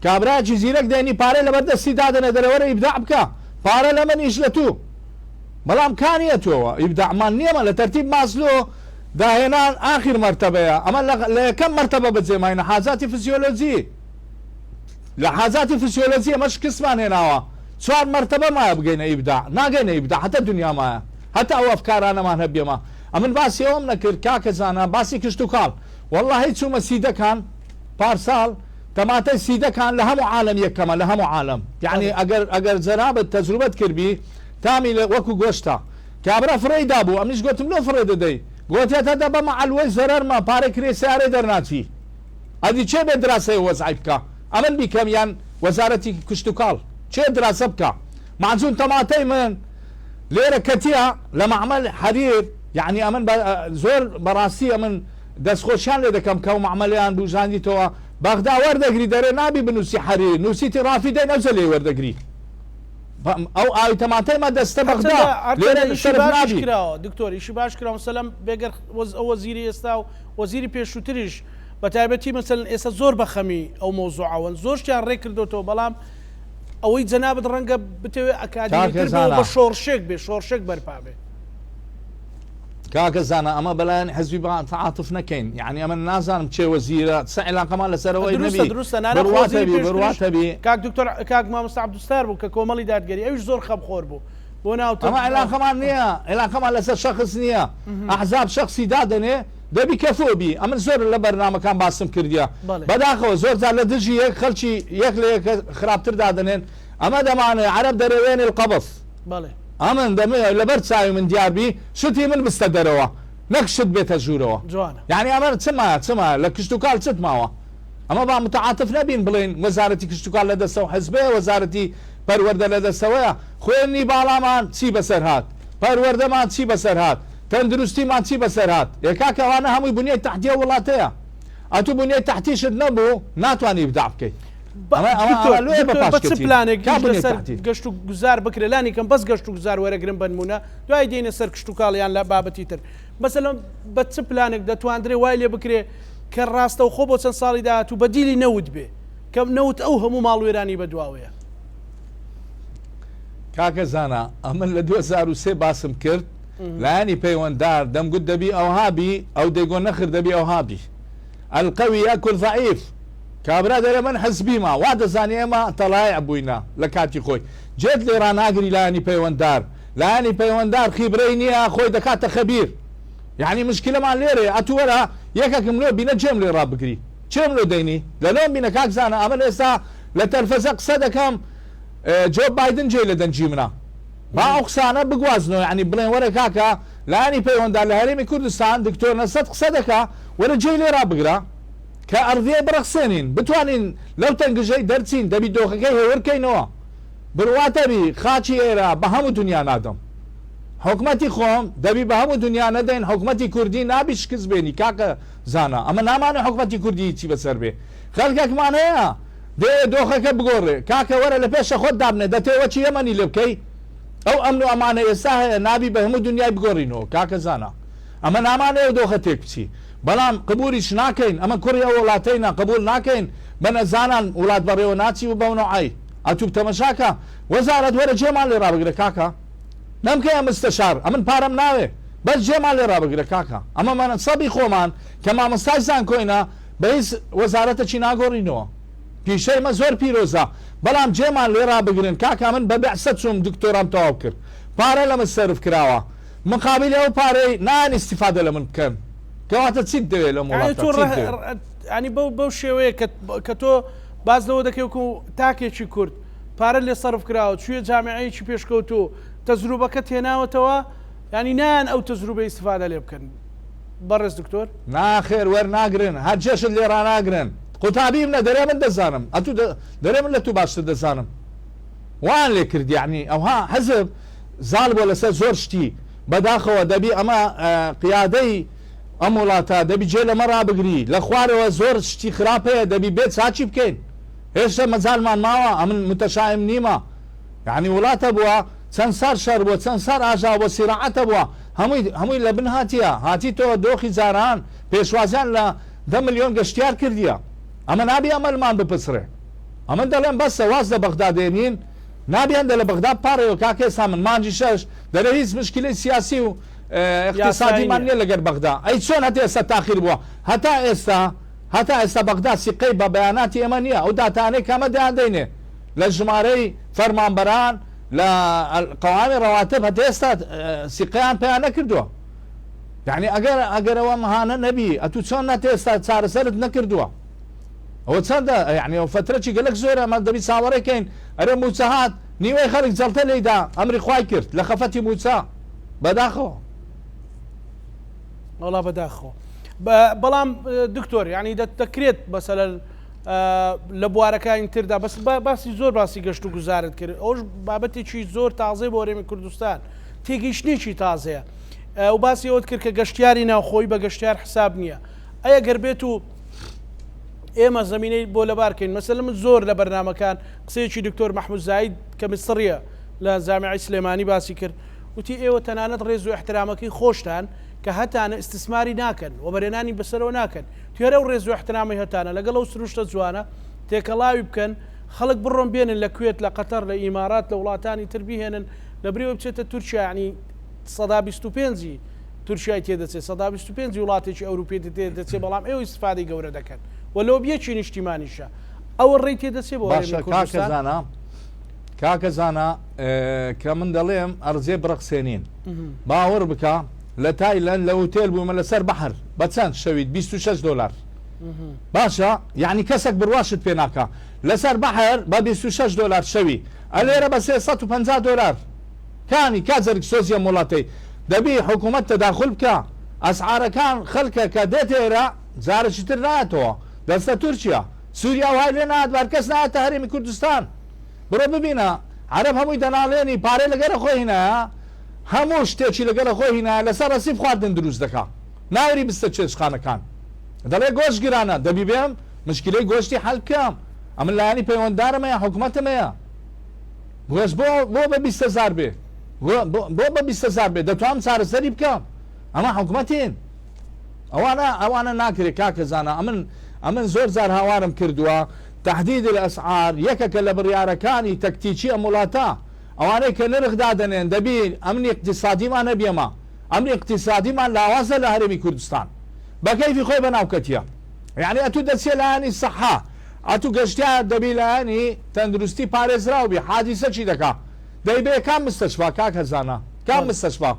کابراکی زیرەک دێنی پارەی لەبەردەستی دادنە دەرەوەرە ئیبداع بکە پارە لە منیش لە تو بەڵام کانیە تۆوە ئیبداعمان نییەمە لە تەرتیب ماسلۆ داهێنان ئاخر مرتبەیە ئەمە لە یەکەم مرتبە بەجێماینە حاجاتی فسیۆلۆجی لە حاجاتی فسیۆلۆجی ئەمەش کەسمان هێناوە 4 مرتبە مایە بگەینە ئیبداع ناگەینە ئیبداع هەتا دنیامایە هەتا ئەو ئەفکارانەمان هەبێمە ئەمن باسی ئەوم نەکرد کاکە زانە باسی کشت و کاڵ وەڵڵاهی چوومە سیدەکان پارساڵ تەماتەی سیدەکان لە هەموو عالم یەکەمە لە هەموو عالم یعنی ئەگەر جەنابەت تەجروبەت کردبی تامی وەکو گۆشتە کابرا فڕێدا بوو ئەمنیش گوتم لۆ فڕێ دەدەی گوتێتە دە بەمە ئەلوەی زەرەرمە پارەی کرێ سیارەی دەرناچی ئەدی چێ بێ دراسەی وەزعی بکە ئەمن بیکەم یان وەزارەتی کشت و کاڵ چێ دراسە بکە ماجون تەماتەی من لێرە کەتیە لە معمەل حەریر یعنی ئەمن زۆر بەڕاستی ئەمن دەستخۆشیان لێ دەکەم کە و معمەلیان بوژاندیتەوە بەغدا وەردەگری دەرێ نابی بنووسی حەریر نووسیتی ڕافیدەی نەوزە لێ وەردەگری ئەو ئاوی تەماتەیمە دەستە بەغدا دکتۆریشی باش کراوە سەلەم بێگەر وەزیری ئێستا و وەزیری پێشووتریش بە تایبەتی مەسەلەن ئێستا زۆر بەخەمی ئەو مۆزوعەوەن زۆرشیان ڕێ کردوتەوە بەڵام ئەوەی جەنابەت ڕەنگە بتەوێت ئەکادیمیتر بە شۆڕشێک بێ شۆڕشێک بەرپا بێ کاکە زانە ئەمە بەلایەن حەزبی تعاتف نەکەین یعنی ئەمە نازانم چێ وەزیرە عێلاقەمان لەسەرەوەی دروستە کاک دکتۆر کاک مامۆستا عەبدولستار بوو کە کۆمەڵی دادگەری ئەویش زۆر خەمخۆر بوو بۆ ناوتە ئەمە عێلاقەمان نییە عێلاقەمان لەسەر شەخص نییە ئەحزاب شەخصی دادەنێ دەبی کەفۆبی ئەمە زۆر لە بەرنامەکان باسم کردیە بەداخەوە زۆر جار لە دژی یەک خەڵکی یەک لە یەک خراپتر دادنێن ئەمە دەمانێت عەرەب دەرەوێنێ القەبض ئەمن دەمێ لەبەر چاوی من دیاربی شتی من بستە دەرەوە نەکشت بێتە ژوورەوە یعنی ئەمە چما لە کشت و کاڵ چت ماوە ئەمە با متعاتف نەبین بڵێن وەزارەتی کشت و کاڵ لە دەستە و حزبەیە وەزارەتی پەروەردە لە دەستەوەیە خوێنی باڵامان چی بەسەر هات پەروەردەمان چی بەسەر هات تەندروستیمان چی بەسەر هات ێکاکەوانە هەمووی بنیەی تەحتیە وڵاتەیە ئەتو بنیەی تەحتیشت نەبوو ناتوانانی ئیبداع بکەیت پلانێک گەشت و گوزار بکرێلانی کەم بەس گەشت و گوزار وەرەگرن بنمونە دوای دێنە سەر کشت و کاڵیان لە بابەتی تر مەسەلەن بە چ پلانێک دەتوانرێ وای لێ بکرێ کە ڕاستە و خۆ بۆ چەند ساڵی داهات و بەدیلی نەوت بێ کە نەوت ئەو هەموو ماڵوێرانی بەدواوەیە کاکە زانە ئەمن لە 2003 باسم کرد لانی پەیوەنددار دەمگوت دەبی ئەوهابی ئەو دەیگۆ نەخر دەبی ئەوهابی القەوی یاکل ضعیف کابرا دەرێ من حزبیمە وا دەزانێ ئێمە تەڵایع بووینە لە کاتی خۆی جێت لێ ڕناگری لایانی پەیوەنددار لایانی پەیوەنددار خیبرەی نییە خۆی دەکاتە خەبیر یعنی مشکلەمان لێرێ ئەتووەرە یەکێکم لێ بینە جێم لێ ڕابگری چێم لێ دەینی لەلۆم بینە کاکزانە ئەمە ئێستا لە تەلفەزە قسە دەکەم جۆ بایدن جێ لە دەنجی منە با ئەو قسانە بگوازنەوە ینی بڵێن وەرە کاکە لایانی پەیوەنددار لە هەرێمی کوردستان دکتۆر نەسەد قسە دەکا وەرە جێ لێ ڕابگرە کە ئەڕێ بڕەخسێنین بتوانین لەو تەنگژەی دەرچین دەبی دۆخەکەی هێورکەینەوە بڕواتەبی خاچی ئێرە بە هەموو دنیا نادەم حکومەتی خۆم دەبی بە هەموو دنیا نەدەین حکومەتی کوردی نابی شکست بێنی کاکە زانە ئەمە نامانە حکومەتی کوردی چی بەسەر بێ خەڵکێکمان هەیە دێ دۆخەکە بگۆڕێ کاکە وەرە لە پێشە خۆت دابنێ دەتێوە چی ئەمەنی لێ بکەی ئەو ئەمن و ئەمانە ئێستا هەیە نابی بە هەموو دنیای بگۆڕینەوە کاکە زانە ئەمە نامانەیە دۆخە تێک بچی بەڵام قبولیش ناکەین ئەمە کوڕی ئەو وڵاتەینە قبول ناکەین بە نەزانان وڵات بەڕێوە ناچی و بەونەعی ئەتوب تەمەشاکە وەزارەت وەرە جێمان لێ ڕابگرە کاکە نەمکەیە مستەشار ئەمن پارەم ناوێ بەس جێمان لێ ڕابگرە کاکە ئەمە مانە سەبی خۆمان کە مامۆستای زانکۆینە بە هیچ وەزارەتە چی ناگۆڕینەوە پیشەی مە زۆر پیرۆزە بەڵام جێمان لێ ڕابگرن کاکە من بە بەعسە چوم دکتۆرام تەواو کرد پارە لە من سەرف کراوە مقابل ئەو پارەی نان ئیستیفادە لە من بکەن کەواتە چیت دەوێت لە وڵاتە ینی بەو شێوەیە کە تۆ باز لەوە دەکەوکو تاکێکی کورد پارە لێ سەرف کراوە چویە جامعەیەکی پێشکەوتو تەزروبەکە تێناوەتەوە ینی نان ئەو تەزروبە ئیستیفادە لێ بکەن بەڕێز دکتۆر ناخێر وەرناگرن هەر جێشت لێ ڕناگرن قوتابیم نە دەرێ من دەزانم ئەتو دەرێ من لە تو باشتر دەزانم وان لێ کرد یعنی ئەوها حەزب زال بۆ لەسەر زۆر شتی بەداخەوە دەبی ئەمە قیادەی ئەم وڵاتە دەبی جێ لەمە ڕابگری لە خوارەوە زۆر شتی خراپەیە دەبی بێت چاچی بکەین هێشتا مەجالمان ماوە ئەمن متەشایم نیمە یعنی وڵاتە بووە چەند سار شەر بووە چەند سار ئاژا بۆ سیراعەتە بووە هەمووی لە بن هاتیە هاتیتەوە دۆخی جاران پێشوازیان لە 10 ملیۆن گەشتیار کردیە ئەمە نابی ئەمەلمان بپسرێ ئەمە دەڵێن بەسە واز لە بەغدا دێنین نابیان دە لە بەغدا پارەوە کاکە ئێستا من مانجی شەش دەرێ هیچ مشکلەی سیاسی و اقتصادیمان نییە لەگەر بەغدا ئەی چۆن هەتا ئێستا تاخیر بووە هەتا ئێستا بەغدا سیقەی بە بەیاناتی ئێمە نییە ئەو داتانەی کامە دەیان دەینێ لە ژمارەی فەرمانبەران لە قەوامی ڕەواتب هەتا ئێستا سیقەیان پێیان نەکردووە یعنی ئەگەرەوە مەهانە نەبی ئەتو چۆن نەتە ئێستا چارەسەرت نەکردووە ئەوە چەندە یعنی ئەو فترەی گەلک زۆرە ئەمە دەبی چاوەڕێکەین ئەرێ موچە هات نیوەی خەڵک جەڵتە لێیدا ئەمری خوای کرد لە خەفەتی موچە بەداخەوە وڵا بەداخەوە بەڵام دکتۆر یعنی دەکرێت بەسەر لە بوارەکانی تردا بەس باسی زۆر باسی گەشت و گوزارت کرد ئەوش بابەتێکی زۆر تازەی بۆ هەرێمی کوردستان تێگەیشتنێکی تازەیە و باسی ئەوت کرد کە گەشتیاری ناوخۆی بە گەشتیار حساب نییە ئەیە گەربێت و ئێمە زمینەی بۆ لەبارکەین مەسەلە من زۆر لە بەرنامەکان قسەیەکی دکتۆر مەحموود زاید کە مستڕیە لە جامعەی سلێمانی باسی کرد وتی ئێوە تەنانەت ڕێز و احترامەکەی خۆشتان کە هەتانە ئیستثماری ناکەن و بەرێنانی بەسەرەوە ناکەن توێرە و ڕێز و احترامی هەتانە لەگەڵ ئەو سروشتە جوانە تێکەڵاوی بکەن خەڵک بڕۆن بێنن لە کوێت لە قەتەر لە ئیمارات لە وڵاتانی تر بیهێنن لە بریەوە بچێتە تورکیا ینی 125 تورکیای تێدەچێت 125 وڵاتێکی ئەوروپی تێدەچێت بەڵام ئێوە ئیستفادەی گەورە دەکەن وەلۆ بیەکی نیشتیمانیشە ئەوە ڕێی تێدەچێت بۆ کاکە زانە کە من دەڵێم ئەرزێ بڕەخسێنین باوەڕ بکە لە تایلەند لە هوتێل بوومە لەسەر بەحر بە چەند شەویت 26 دلار باشە یعنی کەسێک بڕواشت پێ ناکە لەسەر بەحر بە 26 دلار شەوی ئەلێرە بە 350 دلار کانی کاتێک سۆزیە وڵاتەی دەبی حکوومەت تەداخل بکە ئەسعارەکان خەڵکە کە دێت ئێرە جارێکی تر نایەتەوە دەستە تورکیا سووریا وای لێ نات بەرکەس نایەتە هەرێمی کوردستان بڕۆ ببینە عەرەب هەمووی دەناڵێنی پارەی لەگەرە خۆی هینایە هەموو شتێکی لەگەڵە خۆی هینایە لەسەر ڕەسیب خواردن دروست دەکا ناوری بستە چێشخانەکان دەڵێ گۆشت گرانە دەبی بێم مشکلەی گۆشتی حەل بکەم ئەمن لایەنی پەیوەنددارمەیە حکوومەتمەیە گۆشت بۆ بە 20,000 بێ بۆ بە 20,000 بێ دەتوانم چارەسەری بکەم ئەمە حکوومەتین ئەوانە ناکرێت کاکە زانە ئەمن زۆر زار هاوارم کردووە تهدید الأسعار یەکێکە لە بڕیارەکانی تەکتیکی ئەم وڵاتە ئەوانەی کە نرخ دادەنێن دەبی ئەمنی اقتصادیمان نەبێمە ئەمری اقتصادیمان لاوازە لە هەرێمی کوردستان بە کەیفی خۆی بەناوکەتیە یعنی ئەتوو دەچێ لایانی سەحا ئەتوو گەشتیا دەبی لایانی تەندروستی پارێزراوبی حادیسە چی دەکا دەیبێ کام مستەشفا کاک هەزانە کام مستەشفا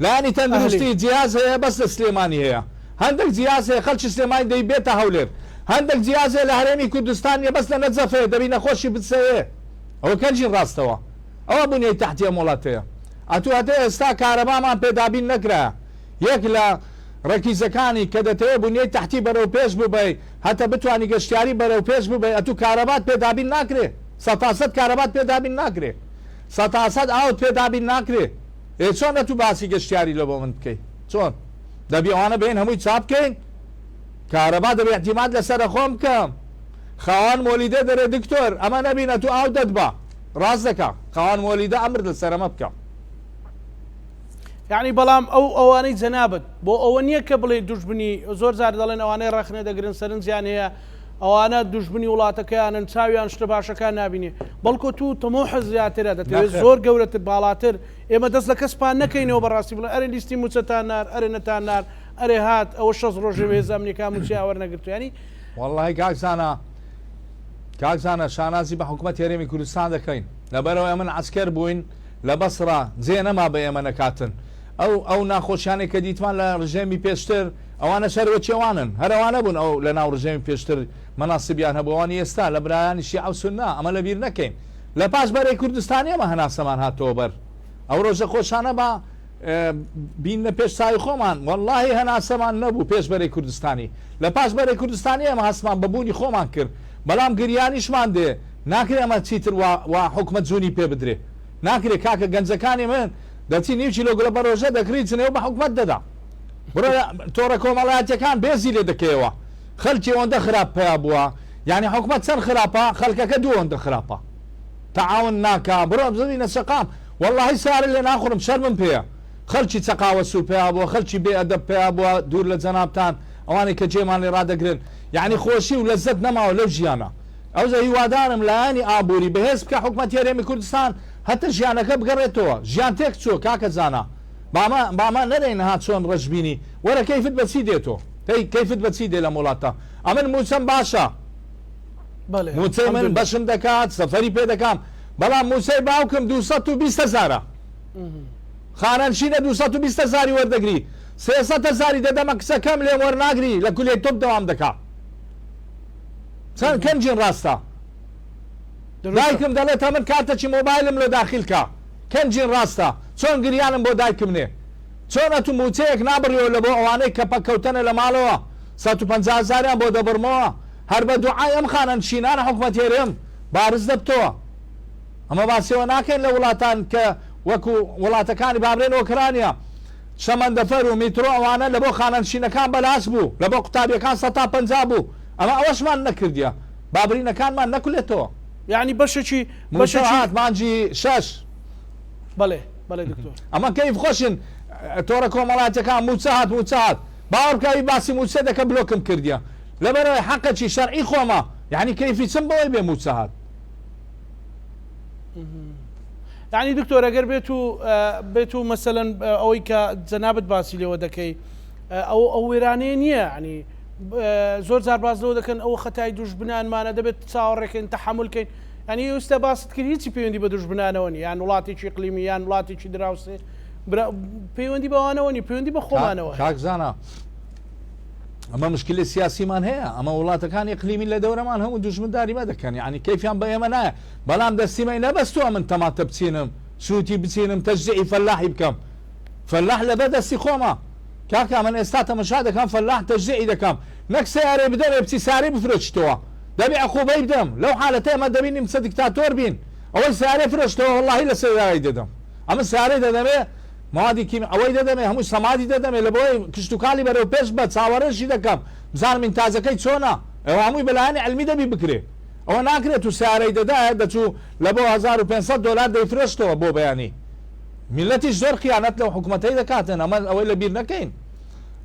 لایانی تەندروستی جیاز هەیە بەس لە سلێمانی هەیە هەندێک جیاز هەیە خەڵکی سلێمانی دەیبێتە هەولێر هەندێک جیاز هەیە لە هەرێمی کوردستانیە بەس لە نەجەفەیە دەبی نەخۆشی بچەیە ئەوە کەنجین ڕاستەوە ئەوە بوونیەی تەحتیە وڵاتەیە ئەتوو هەتە ئێستا کارەبامان پێدابین نەکرایە یەک لە ڕەکیزەکانی کە دەتەوێت بوونیەی تەحتی بەرەو پێش ببەی هەتە بتوانی گەشتیاری بەرەو پێش ببەی ئەتوو کارەبات پێدابین ناکرێ 100% کارەبات پێدابین ناکرێ 100% ئاوت پێدابین ناکرێ چۆن ئەتوو باسی گەشتیاری لە بۆ من بکەیت چۆن دەبی ئەوانە بێن هەمووی چاپ بکەین کارەبا دەبێت احتیماد لەسەر خۆم بکەم خاوان مۆلیدە دەرێ دکتۆر ئەمە نەبینە تو ئاو دەدبا ڕاست دەکا خاوان مۆلیدە ئەمر لەسەرەمە بکەم یعنی بەڵام ئەوانەی جەنابەت بۆ ئەوە نییە کە بڵێ دوژبنی زۆر زار دەڵێن ئەوانەی ڕەخنە دەگرن سەرنجیان هەیە ئەوانە دوژبنی وڵاتەکەیانن چاویان شتە باشەکان نبینێ بەڵکو تو تەمۆحە زیاترە دەتەوێت زۆر گەورەتر باڵاتر ئێمە دەست لە کەسپان نەکەینەوە بەڕاستی بڵێن ئەرێ لیستی موچەتان نار ئەرێ نەتان نار ئەرێ هات ئەوە 6 ڕۆژە هێز ئەمریکا موچی وەرنەگرتو ینی والله کاکزانە شانازی بە حکوومەت هەرێمی کوردستان دەکەین لەبەرەوەی من عسکەر بووین لە بەسڕا جێ نەما بە ئێمە نەکاتن ئەو ناخۆشیانێک کە دیتمان لە ڕژێمی پێشتر ئەوانە شەرەوەچێوانن هەرەوانە بوون ئەو لە ناو ڕژێمی پێشتر مەناسبیان هەبووانی ئێستا لە برایانی شیعە و سوننا ئەمە لە بیر نەکەین لە پاش بەرەی کوردستانی ئەمە هەناسەمان هاتەوە بەر ئەو ڕۆژە خۆشانە بە بین لە پێش چاوی خۆمان واللهی هەناسەمان نەبوو پێش بەرەی کوردستانی لە پاش بەرەی کوردستانی ئەمە هەستمان بەبوونی خۆمان کرد بەڵام گریانیشمان دێ ناکرێ ئەمە چیتر وا حکومەت جوونی پێ بدرێ ناکرێت کاکە گەنجەکانی من دەچی نیوچی لۆگلە بە ڕۆژە دەکریت جنێو بە حکومەت دەدا بڕۆ تۆڕە کۆمەڵایەتەکان بێزی لێ دەکەیەوە خەڵکی ئەوەندە خراپ پێیا بووە یعنی حکومەت چەند خراپە خەڵکەکە دوو ئەوەندە خراپە تەعاون ناکا بڕۆ بزنینە سەقام واللهی سارە لێ ناخۆرم شەرمم پێیە خەڵکی چەقاوە سوور پێیا بووە خەڵکی بێ ئەدەب پێیا بووە دوور لە جەنابتان ئەوانەی کە جێمان لێ ڕادەگرن یعنی خۆشی و لەزەت نەماوە لەو ژیانە ئەو زە هیوادارم لایانی ئابووری بەهێز بکە حکومەت هەرێمی کوردستان هەتە ژیانەکە بگەڕێتەوە ژیان تێک چۆ کاکە زانە باما نەرێن ها چۆن ڕەشببینی وەرە کەیفت بەچی دێتەوە کەیفت بەچی دێ لە وڵاتە ئەمن موچەم باشە موچەی من بەشم دەکات سەفەری پێ دەکەم بەڵام موچەی باوکم 220,000 خانەنشینە 220,000 وەردەگری 300,000 دەدەمە کچەکەم لێ وەرناگری لە کولێی تۆپ دەوام دەکا چەند کەنجین ڕاستە دایکم دەڵێت من کارتەکی مۆبایلم لە داخیلکە کەنجین ڕاستە چۆن گریانم بۆ دایکمنێ چۆن ئەتو موچەیەک نابڕیەوە لە بۆ ئەوانەی کە پەکەوتنە لە ماڵەوە 150,000 بۆ دەبڕمەوە هەر بە دوعای ئەم خانەنشینانە حکومەت هێرێم بارز دەبتەوە ئەمە باسیەوە ناکەین لە وڵاتان کە وەکو وڵاتەکانی بابرێن ئۆکرانیا شەمەندەفەر و میترۆ ئەوانە لە بۆ خانەنشینەکان بەلاس بوو لە بۆ قوتابیەکان 150 بوو ئەمە ئەوەشمان نەکردیە بابرینەکانمان نەکولێتەوە یعنی بەشێکی مانجی 6 بەڵێ دکتۆر ئەمە کەیف خۆشن تۆڕە کۆمەڵاتەکان موچەهات باوەڕکاوی باسی موچە دەکە بلۆکم کردیە لەبەرەوەی حەقەکی شەرعی خۆمە یعنی کەیفی چم بەوەی بێ موچەهات یعنی دکتۆر ئەگەر بێت و مەسەلەن ئەوەی کە جەنابەت باسی لێوە دەکەی ئەو وێرانەیە نییە ینی زۆر جار باز لەوە دەکەن ئەوە خەتای دوژبنانمانە دەبێت چاوەڕێکن تەحملکەین ینی ئێستا باست کرد هیچی پەیوەندی بە دوژبنانەوە نی یان وڵاتێکی قلیمی یان وڵاتێکی دراوسێ پەیوەندی بەوانەوە نی پەیوەندی بە خۆمانەوە کاکزانە ئەمە مشکلی سیاسیمان هەیە ئەمە وڵاتەکانی قلیمی لە دەورەمان هەموو دوژمنداریمە دەکەن ینی کەیفیان بە ئێمە نایە بەڵام دەستیمەی نەبەستووە من تەماتە بچینم سووتی بچینم تەجزیعی فەلاحی بکەم فەلاح لەبەر دەستی خۆمە کاکە من ئێستا تەمەشا دەکەم فەلاح تەجزیعی دەکەم نەک سیارێ بدەمێ بچی ساری بفرۆشتەوە دەبێ عقوبەی بدەم لەو حالەتە ئەمە دەبینیم چە دیکتاتۆر بین ئەوەی سیارێ فرۆشتەوە وەڵڵاهی لە سەرایی دەدەم ئەمە سیارەی دەدەمێ موادی کیمی ئەوەی دەدەمێ هەموو سەمادی دەدەمێ لە بۆی کشتتوکالی بەرەو پێش بە چاوەڕێژی دەکەم بزانم من تازەکەی چۆنە ئەوە هەمووی بەلایانی علمی دەبی بکرێ ئەوە ناکرێت و سیارەی دەدایە دەچوو لە بۆ 1500 دلار دەیفرۆشتەوە بۆ بەیانی میلەتیش زۆر خیانەت لەو حکوومەتەی دەکاتن ئەمە ئەوەی لە بیر نەکەین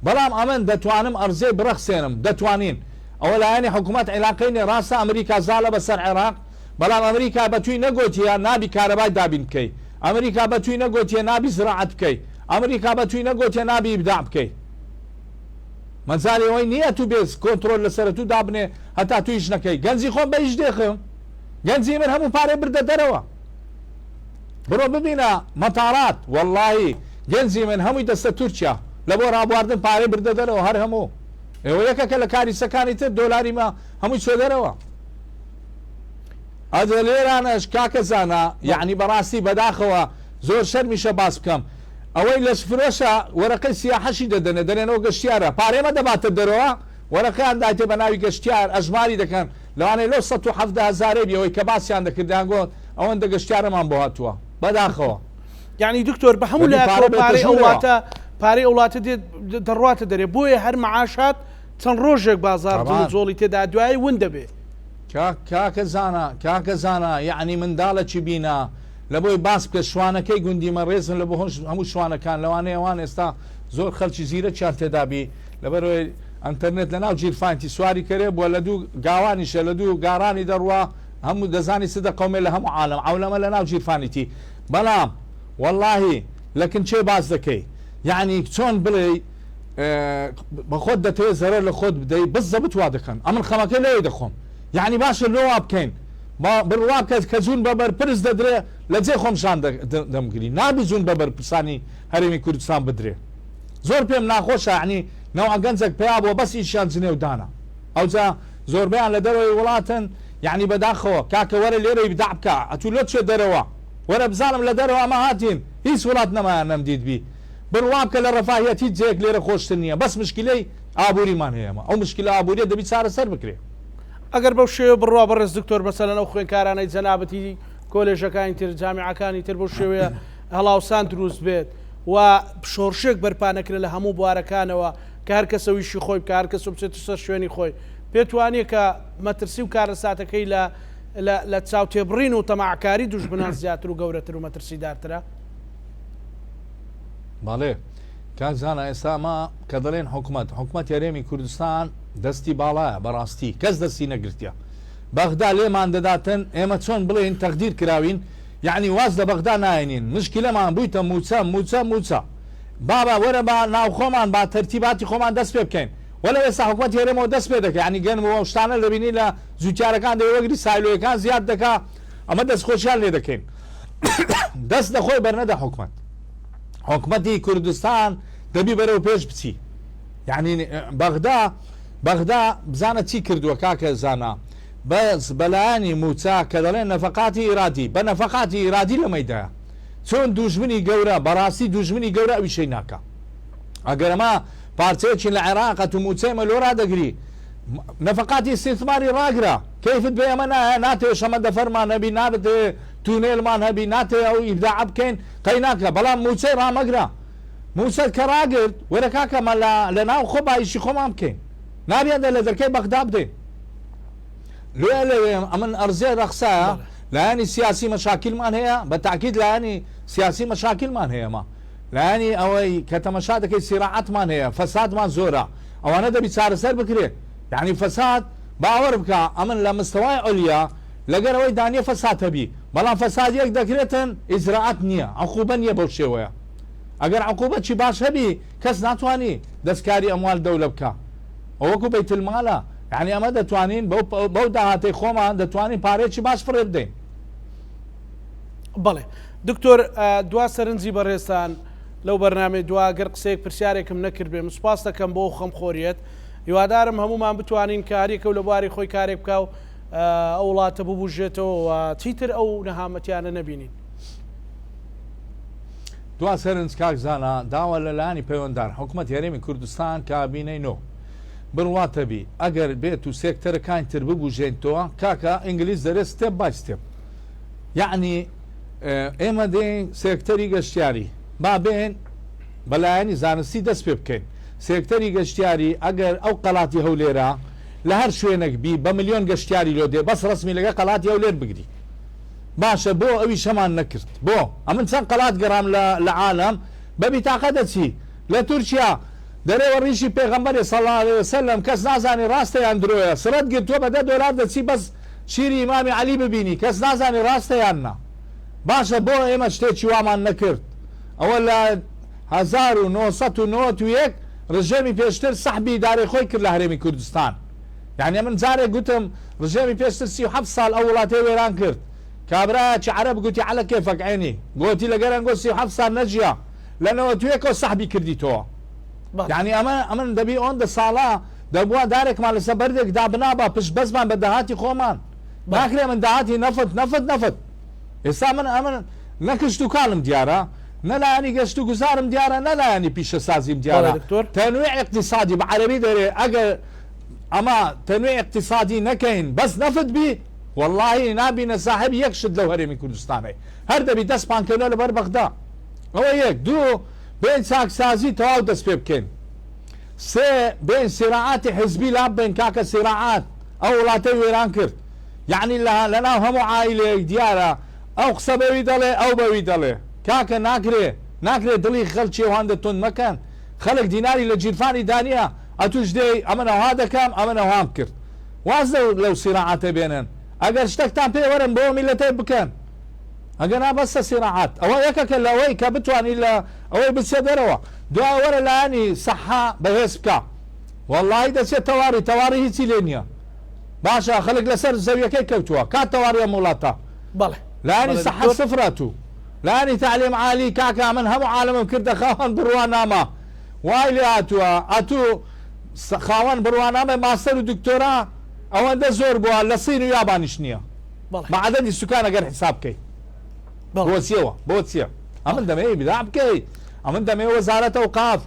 بەڵام ئەمن دەتوانم ئەرزێ بڕەخسێنم دەتوانین ئەوە لایەنی حکوومەت عێلاقینی ڕاستە ئەمریکا زاڵە بەسەر عێراق بەڵام ئەمریکا بەتووی نەگوتیە نابی کارەبای دابین بکەی ئەمریکا بەتووی نەگوتیە نابی زراعەت بکەی ئەمریکا بە توی نەگوتێ نابی ئیبداع بکەیت مەجای ئەوەی نییە تو بێز کۆنتترۆل لەسەر تو دابنێ هەتا تویش نەکەی گەنجی خۆم بە هیچ دێخم گەنجی من هەموو پارەی بردە دەرەوە بڕۆ ببینە مەتارات وەڵڵاهی گەنجی من هەمووی دەستە تورکیا لە بۆ ڕابواردن پارەی بردە دەرەوە هەر هەموو ئێوە یەکەکە لە کاریسەکانی تر دۆلاری مە هەمووی چۆ دەرەوە ئەجە لێرانەش کاکە زانە یعنی بەڕاستی بەداخەوە زۆر شەرمیشە باس بکەم ئەوەی لە فرۆشە وەرەقەی سیاحەشی دەدەنێ دەنێنەوە گەشتیارە پارێمە دەباتە دەرەوە وەرەقەیان دایتێ بە ناوی گەشتیار ئەژماری دەکەن لەوانەیە لەو 170,000 بیەوەی کە باسییان دەکردیان گۆت ئەوەندە گەشتیارەمان بۆ هاتووە بەداخەوە یعنی دکتۆر بە هەموو لایەکەوە پارەی ئەوڵاتە پارەی وڵاتە دەڕواتە دەرێ بۆیە هەر مەعاشات چەند ڕۆژێک بازار جۆڵی تێدا دوایی ون دەبێ کاکە زانە یعنی منداڵەکی بینە لە بۆی باس بکە شوانەکەی گوندی مەڕێزن لە بۆ هەموو شوانەکان لەوانەیە ئەوان ئێستا زۆر خەڵکی زیرە چیان تێدابی لەبەرەوەی ئەنتەرنێت لە ناو جیرفانتی سواری کرێ بووە لە دوو گاوانیشە لە دوو گارانی دەڕوە هەموو دەزانی سدە قومێ لە هەموو عالم عولەمە لە ناو جیرفانیتی بەڵام واللهی لەکن چێ باز دەکەی یعنی چۆن بڵێ بە خۆت دەتەوێت زەرەر لە خۆت بدەی بزە بتوا دەکەن ئەمن خەمەکە لەوێ دەخۆم یعنی باشە لۆوا بکەین بڕوا بکەیت کە جوون بەبەر پرس دەدرێ لە جێ خۆمشان دەمگری نابی جوون بەبەر پرسانی هەرێمی کوردستان بدرێ زۆر پێم ناخۆشە عنی نەوە گەنجێک پیا بۆ بەس ئیشیان جنێ و دانا ئەوجا زۆربیان لە دەرەوەی وڵاتن یعنی بەداخەوە کاکە وەرە لێرەی بداع بکە ئەتوو لۆ چێ دەرەوە وەرە بزانم لە دەرەوە ئەمە هاتین هیچ وڵات نەمایان نەمدید بی بڕوا بکە لە ڕەفاهیەت هیچ جێک لێرە خۆشتر نییە بەس مشکلەی ئابووریمان هەیەمە ئەو مشکلە ئابووریە دەبی چارەسەر بکرێ ئەگەر بەو شێوە بڕوا بەڕێز دکتۆر بەسەلەن ئەو خوێنکارانەی جەنابەتی کۆلێژەکانی تر جامیعەکانی تر بۆ شێوەیە هەڵاوسان دروست بێت و شۆڕشێک بەرپانەکرێت لە هەموو بوارەکانەوە کە هەر کەسەویشی خۆی بکە هەر کەس بچێت سەر شوێنی خۆی پێت وانێت کە مەترسی و کارەساتەکەی لە چاوتێبڕین و تەماعکاری دوژمنان زیاتر و گەورەتر و مەترسیدارترە باڵێ کاک زانە ئێستاما کە دەڵێن حکوومەت یاریێمی کوردستان دەستی باڵایە بەڕاستی کەس دەستی نەگرتیا بەغدا لێمان دەداتن ئێمە چۆن بڵێن تەقدیر کراوین یعنی واز لە بەغدا ناینین مشکلەمان بوویتە موچە بابا وەرە با ناو خۆمان با تەرتیباتی خۆمان دەست پێ بکەین وەلا ئێستا حکوومەت یاریێمەوە دەست پێ دەکە ینی گەنمەوە شتانە دەبینی لە زووتیارەکان دەوەگری سایلۆیەکان زیاد دەکا ئەمە دەستخۆشیان لێ دەکەین دەست دەخۆی بەرنەدە حکوومەتی کوردستان دەبی بەرەو پێش بچی یعنی بەغدا بزانە چی کردووە کاکە زانە بەس بەلایانی موچا کە دەڵێن نەفەقاتی ئیرادی بە نەفەقاتی ئیرادی لەمەیدایە چۆن دوژمنی گەورە بەڕاستی دوژمنی گەورە ئەوی شەی ناکە ئەگەر ئەمە پارچەیەکی لە عێراقەت و موچەی مەلۆرا دەگری نەفەقاتی استثماری ڕاگرە کەیفت بێ ئەمە ناتێ شەمە دەفەرمان هەبی نابێت تونێلمان هەبی ناتێ ئەو ئیبداع بکەین قەی ناکە بەڵام موچەی ڕامەگرە موچەت کە ڕاگرت وەرە کاکەمە لە ناو خۆ بایشی خۆمان بکەین نابێت لە دەرکەی بەغدا بدەین لێ ئەمن ئەرزێ ڕەخسایە لایانی سیاسی مەشاکلمان هەیە بە تاکید لایانی سیاسی مەشاکلمان هەیەمە لایانی ئەوەی کە تەمەشا دەکەی سیراعەتمان هەیە فەسادمان زۆرە ئەوانە دەبی چارەسەر بکرێت یعنی فەساد باوەڕ بکە ئەمن لە مستەوای ئۆلیا لەگەر ئەوەی دانیە فەساد هەبی بەڵام فەساد یەک دەکرێتن ئیجراعەت نییە عقوبە نییە بەو شێوەیە ئەگەر عقوبەتی باش هەبی کەس ناتوانانی دەستکاری ئەموال دەولە بکە ئەوەکو بەیتڵمالە یعنی ئەمە دەتوانین بەو داهاتەی خۆمان دەتوانین پارێکی باش فڕێ بدەین بەڵێ دکتۆر دوا سەرنجی بەڕێستان لەو بەرنامەی دواگەر قسەیەک پرسیارێکم نەکرد بێ سوپاس دەکەم بۆ خەمخۆریەت هیوادارم هەمومان بتوانین کاریەکە و لە بواری خۆی کارێک بکە و ئەو وڵاتە ببوژێتەوە چیتر ئەو نەهامەتیانە نەبینین دوا سەرنج کاک زانە داوە لەلایانی پەیوەنددار حکوومەت یاریێمی کوردستان کابینەی بڕواتەبی ئەگەر بێت و سێکتەرەکانی تر ببوژێنتەوە کاکە ئینگلیز دەرێت ستێپ بای ستێپ یعنی ئێمە دێن سێکتەری گەشتیاری با بێن بەلایەنی زانستی دەست پێ بکەین سێکتەری گەشتیاری ئەگەر ئەو قەڵاتی هەولێرە لە هەر شوێنێک بی بە ملیۆن گەشتیاری لۆ دێ بەس ڕسمی لەگە قەڵاتی هەولێر بگری باشە بۆ ئەوی شەمان نەکرد بۆ ئەمن چەند قەڵات گەڕام لە عالم بەبی تاقە دەچی لە تورکیا دەرێوە ڕیشی پێغەمبەری صلی الله علیه وسلم کەس نازانی ڕاستەیان درۆیە سرەت گرتووە بە $10 دەچی بەس شیری ئیمامی عەلی ببینی کەس نازانی ڕاستەیان نا باشە بۆ ئێمە شتێکی وامان نەکرد ئەوە لە 1991 ڕژێمی پێشتر سەحبی ئیدارەی خۆی کرد لە هەرێمی کوردستان. یعنی من جارێک گوتم ڕژێمی پێشتر 37 ساڵ ئەو وڵاتی وێران کرد. کابراایکی عەرەب گوتی عەلە کێفەک عینی گوتی لەگەرەنگۆ 37 ساڵ نەجیا لە 91 سەحبی کردیتەوە. یعنی ئەمن دەبی ئەوەندە ساڵە دەبووە دارێکمان لەسەر بەردێک دابنابە پشت بەزمان بە داهاتی خۆمان ناکرێ من داهاتی نەفت ئێستا من ئەمن نەکشت و کاڵم دیارە نەلایانی گەشت و گوزارم دیارە نەلایانی پیشە سازیم دیارە تەنوێ اقتصادی بە عەرەبی دەرێ ئەگەر ئەمە تەنوێ اقتصادی نەکەین بەس نەفت بی واللهی نابینە ساحب یەک شت لەو هەرێمی کوردستانەی هەر دەبی دەست پانکردنەوە لەبەر بەغدا. ئەوە یەک دوو بین چاکسازی تەواو دەست پێ بکەین. سێ بین سیراعاتی حزبی لاب بین کاکە سیراعات ئەو وڵاتەی وێران کرد. یعنی لەناو هەموو عائیلەیەک دیارە ئەو قسە بەوی دەڵێ ئەو بەوی دەڵێ کاکە ناکرێ دڵی خەڵکی ئەوان دەتۆن مەکەن. خەڵک دیناری لە جیرفانی دانیە ئەتوش دێی ئەمە نەوها دەکەم ئەمە نەوهام کرد. واز لەو سیراعاتە بێنن ئەگەر شتێکتان پێ وەرن بۆ میلەتەی بکەن ئەگەر نابەستە سیراعات ئەوە یەکەکە لەوەی کە بتوانین لە ئەوەی بچێ دەرەوە دوای وەرە لایانی سەحا بەهێز بکە وەڵڵاهی دەچێت تەواری هیچی لێ نییە. باشە خەڵک لەسەر زەویەکەی کەوتووە کات تەواریە وڵاتە لایانی سەحا سفرەت و لایانی تعلیم عالی کاکە من هەموو عالمم کردە خاوەن بڕوانامە وای لێ هاتووە ئەتوو خاوەن بڕوانامە ماستەر و دکتۆرا ئەوەندە زۆر بووە لە سین و یابانیش نییە مەعدەدی سوکان ئەگەر حساب بکەیت بۆ چییە ئەمن دەمەوێت بیدا بکەیت ئەمن دەمەوێت وەزارەتە ئەوقاف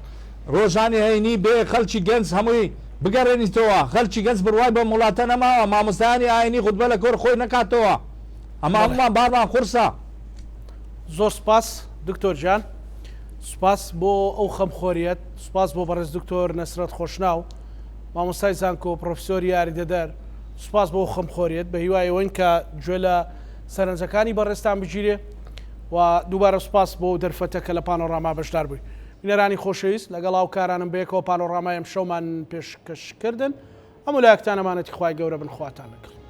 ڕۆژانی هەینی بێ خەڵکی گەنج هەمووی بگەڕێنیتەوە خەڵکی گەنج بڕوای بە وڵاتە نەماوە مامۆستایانی ئاینی خوتبە لە کۆر خۆی نەکاتەوە ئەمە هەموومان بارمان قورسە. زۆر سپاس دکتۆر جان سپاس بۆ ئەو خەمخۆریەت سپاس بۆ بەڕێز دکتۆر نەسرەت خۆشناو مامۆستای زانکۆ پرۆفسۆری یاریدەدەر سپاس بۆ خەمخۆریەت بە هیوایەوەین کە گوێ لە سەرنجەکانی بەڕێستان بگیرێ و دووبارە سپاس بۆ دەرفەتە کە لە پانۆڕاما بەشدار بووی. بینەرانی خۆشەویست لەگەڵ هاوکارانم بەیەکەوە پانۆڕامای ئەم شەومان پێشکەشکردن هەموو لایەکتان ئەمانەتی خوای گەورە بن خواتان لەگەڵ.